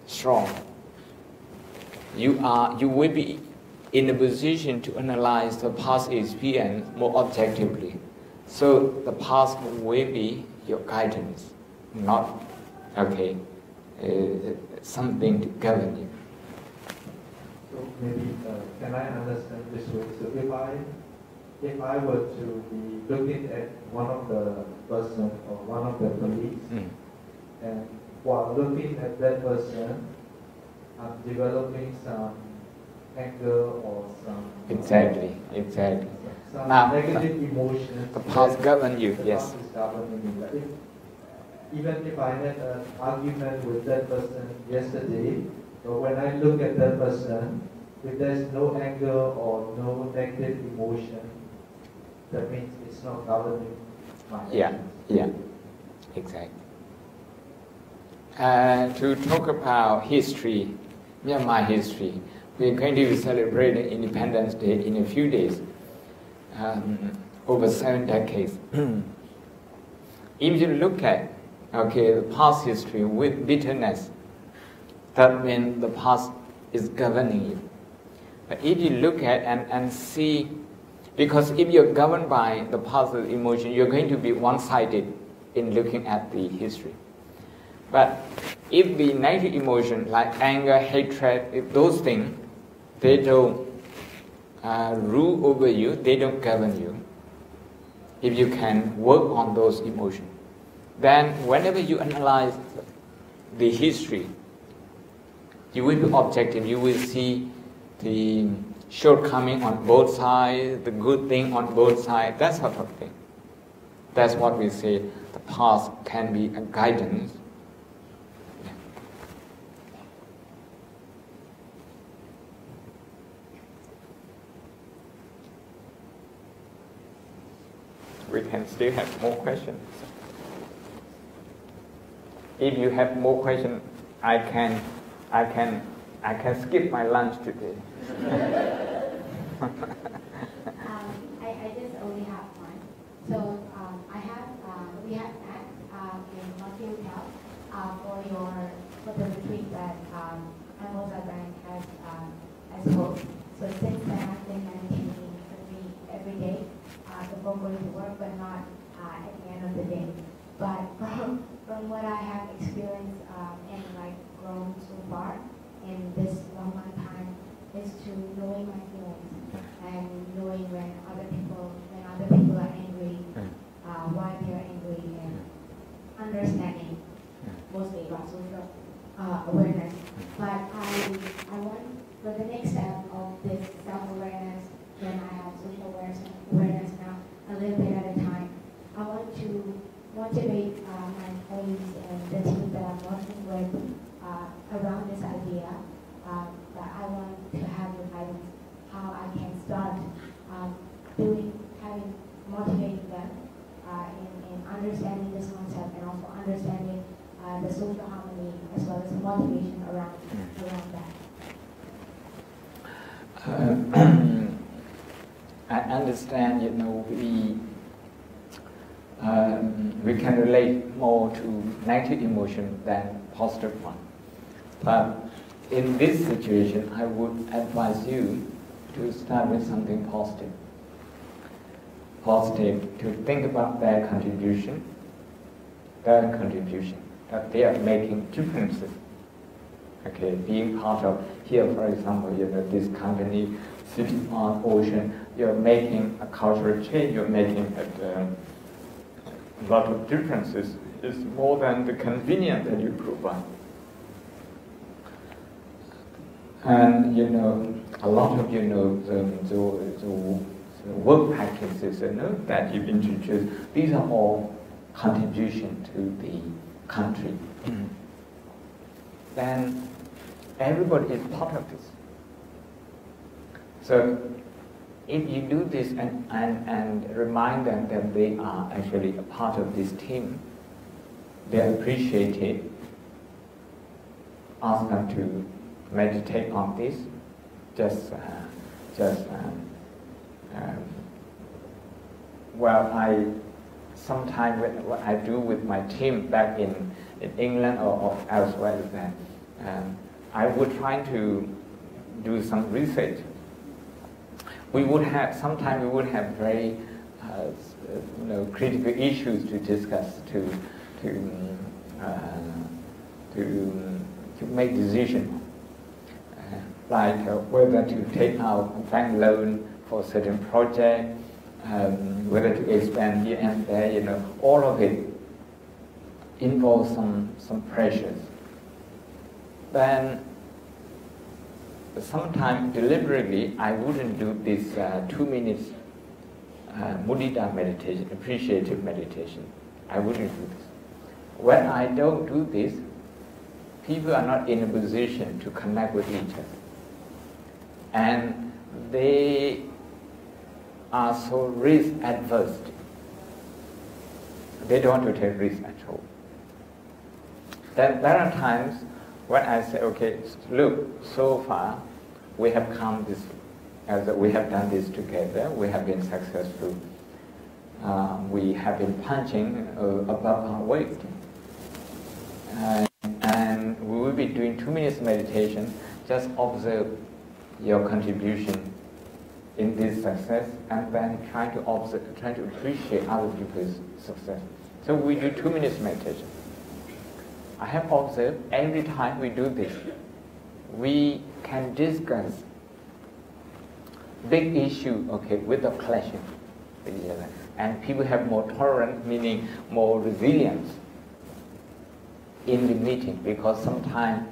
strong, you will be in a position to analyze the past experience more objectively. So the past will be your guidance, not something to govern you. So maybe can I understand this way? So if I were to be looking at one of the person or one of the colleagues, and while looking at that person, I'm developing some anger or some exactly. Some Now, negative emotions. The past govern you, yes. Past is governing me. Even if I had an argument with that person yesterday, but when I look at that person, if there's no anger or no negative emotion, that means it's not governing my actions. Yeah, exactly. To talk about history, Myanmar history, we're going to be celebrating Independence Day in a few days, over 7 decades. If you look at the past history with bitterness, that means the past is governing you. But if you look at and see, because if you're governed by the positive emotion, you're going to be one-sided in looking at the history. But if the negative emotion, like anger, hatred, if those things, they don't rule over you, they don't govern you, if you can work on those emotions, then whenever you analyze the history, you will be objective, you will see the shortcoming on both sides, the good thing on both sides, that sort of thing. That's what we say, the past can be a guidance. we can still have more questions. If you have more questions, I can skip my lunch today. I just only have one. So we have met in Montreal for the retreat that Amosa Bank has hosted. So since then I've been meditating every day before going to work, but not at the end of the day. But from what I have experienced and grown so far in this long time is to knowing my feelings and knowing when other people are angry, why they are angry, and understanding mostly about social awareness. But I want for the next step of this self-awareness, when I have social awareness now, a little bit at a time, I want to motivate my colleagues and the team that I'm working with around this idea that I want to have your guidance, how I can start motivating them in understanding this concept and also understanding the social harmony as well as motivation around that. I understand, we can relate more to negative emotion than positive one. But in this situation, I would advise you to start with something positive. Positive, to think about their contribution, that they are making differences. Okay, being part of here, for example, this company, City on Ocean, you're making a cultural change, you're making a lot of differences. It's more than the convenience that you provide. And a lot of the work practices that you introduce, these are all contribution to the country. Then everybody is part of this. So if you do this and remind them that they are actually a part of this team, they appreciate it, ask them to meditate on this, sometimes what I do with my team back in England or elsewhere is that I would try to do some research. Sometimes we would have very critical issues to discuss, to make decisions, like whether to take out bank loan for a certain project, whether to expand here and there. All of it involves some pressures. Then sometimes deliberately I wouldn't do this 2 minutes mudita meditation, appreciative meditation. I wouldn't do this. When I don't do this, people are not in a position to connect with each other. And they are so risk adverse. They don't want to take risk at all. Then there are times when I say, okay, look, so far we have come this, we have done this together, we have been successful. We have been punching above our weight. And we will be doing 2 minutes meditation. Just observe your contribution in this success, and then try to appreciate other people's success. So we do 2 minutes meditation. I have observed every time we do this, we can discuss big issue, without clashing with each other. And people have more tolerance, meaning more resilience in the meeting, because sometimes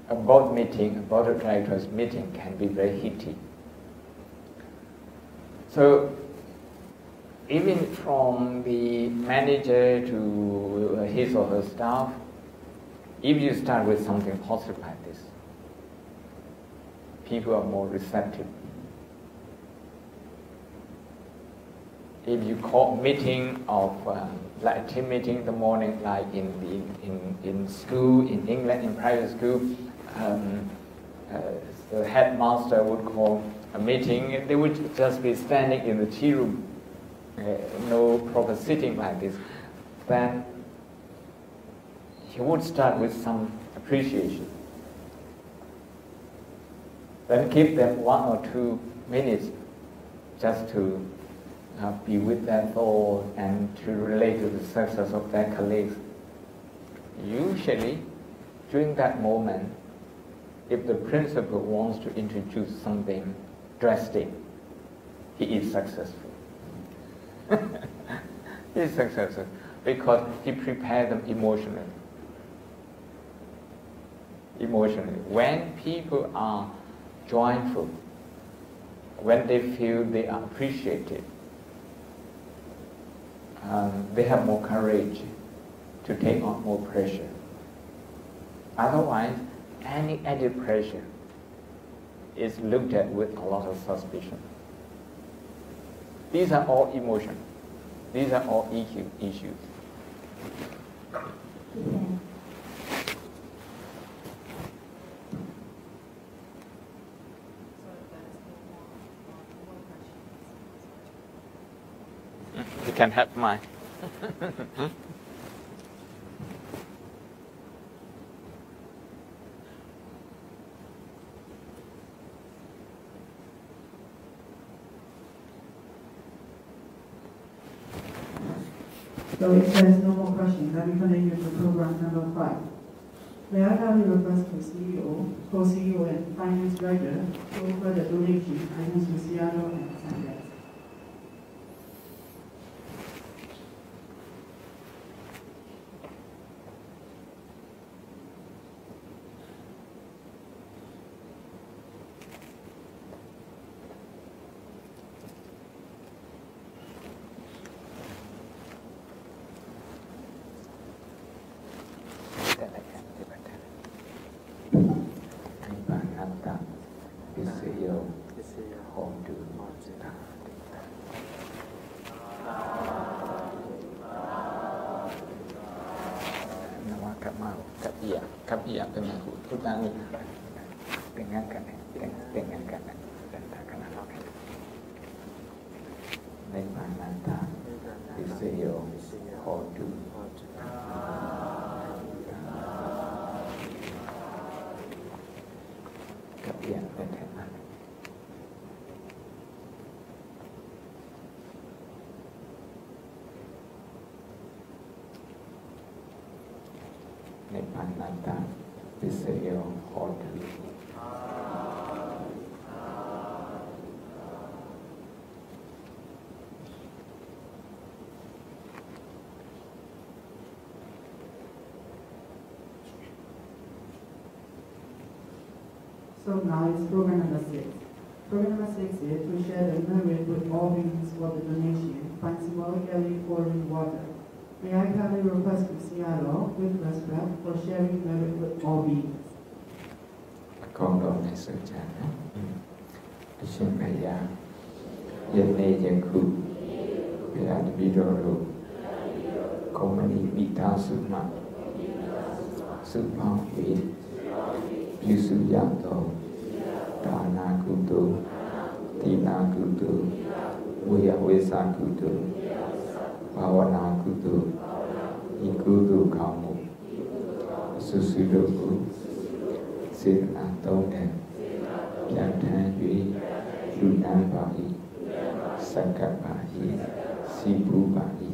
a board meeting, a board of directors meeting can be very heated. So even from the manager to his or her staff, if you start with something positive like this, people are more receptive. if you call meeting of like a team meeting in the morning, like in school, in England, in private school, the headmaster would call a meeting. They would just be standing in the tea room, no proper sitting like this. Then he would start with some appreciation. Then give them 1 or 2 minutes just to be with their thoughts and to relate to the success of their colleagues. Usually, during that moment, if the principal wants to introduce something drastic, he is successful. He is successful because he prepared them emotionally. Emotionally. When people are joyful, when they feel they are appreciated, they have more courage to take on more pressure. Otherwise, any added pressure is looked at with a lot of suspicion. These are all emotions. These are all EQ issues. You can have mine. So if there's no more questions, then we continue to program number 5. Sayadaw requests to CEO, Co-CEO and Finance Director to offer the donation items to Sayardaw and Shan. So now it's program number 6. Program number 6 is to share the merit with all beings for the donation, find symbolically pouring water. May I kindly request to Sayadaw with respect for sharing merit with all beings. Dana kudo, Dina kudo, Muya Wesa kudo, Bhavana kudo, Ikudo kamu, Susudoku, Sirna Tode, Piantan Yui, Lunan Bai, Sakat Bai, Sibu Bai,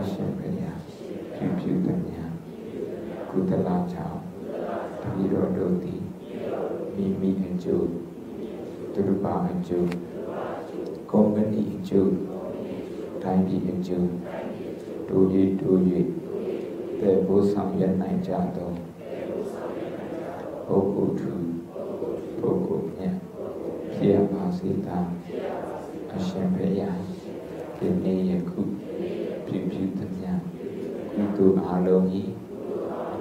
Ashempaya, Puputanya, Kutala Chao, Virodoti, Mimi and Joe, Turupa and Joe, Company and Joe, Timey and Joe, Doye, the Bosam Yan Jado, Oko True, Oko Yan, Kia Pasita, Ashempaya, Kenaya Cook, Puputanya, Kutu Alohi,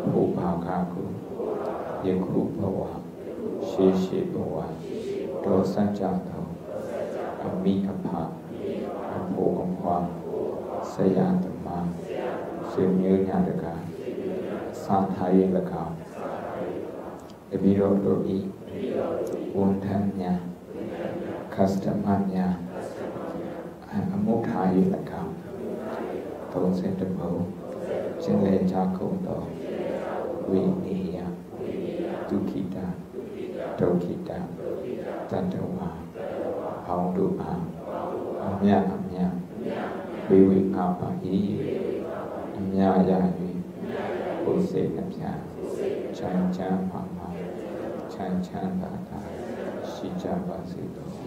Hopakaku, Yaku Pawa. She Bawa, Do Sanchaung, Ami Apa, Apo Hua, Sayadaw, CMHL, Sanchaung, Ebirodo, Untitled Chapter, Aggamahaganthavacaka, Co.Ltd, Sayardaw, Viniya, Dukita, Dokita, Tatawa, Pauduma, Amya, Vivi Apahi, Amya Yavi, Usekapya, Chan Bata, Shijabasito.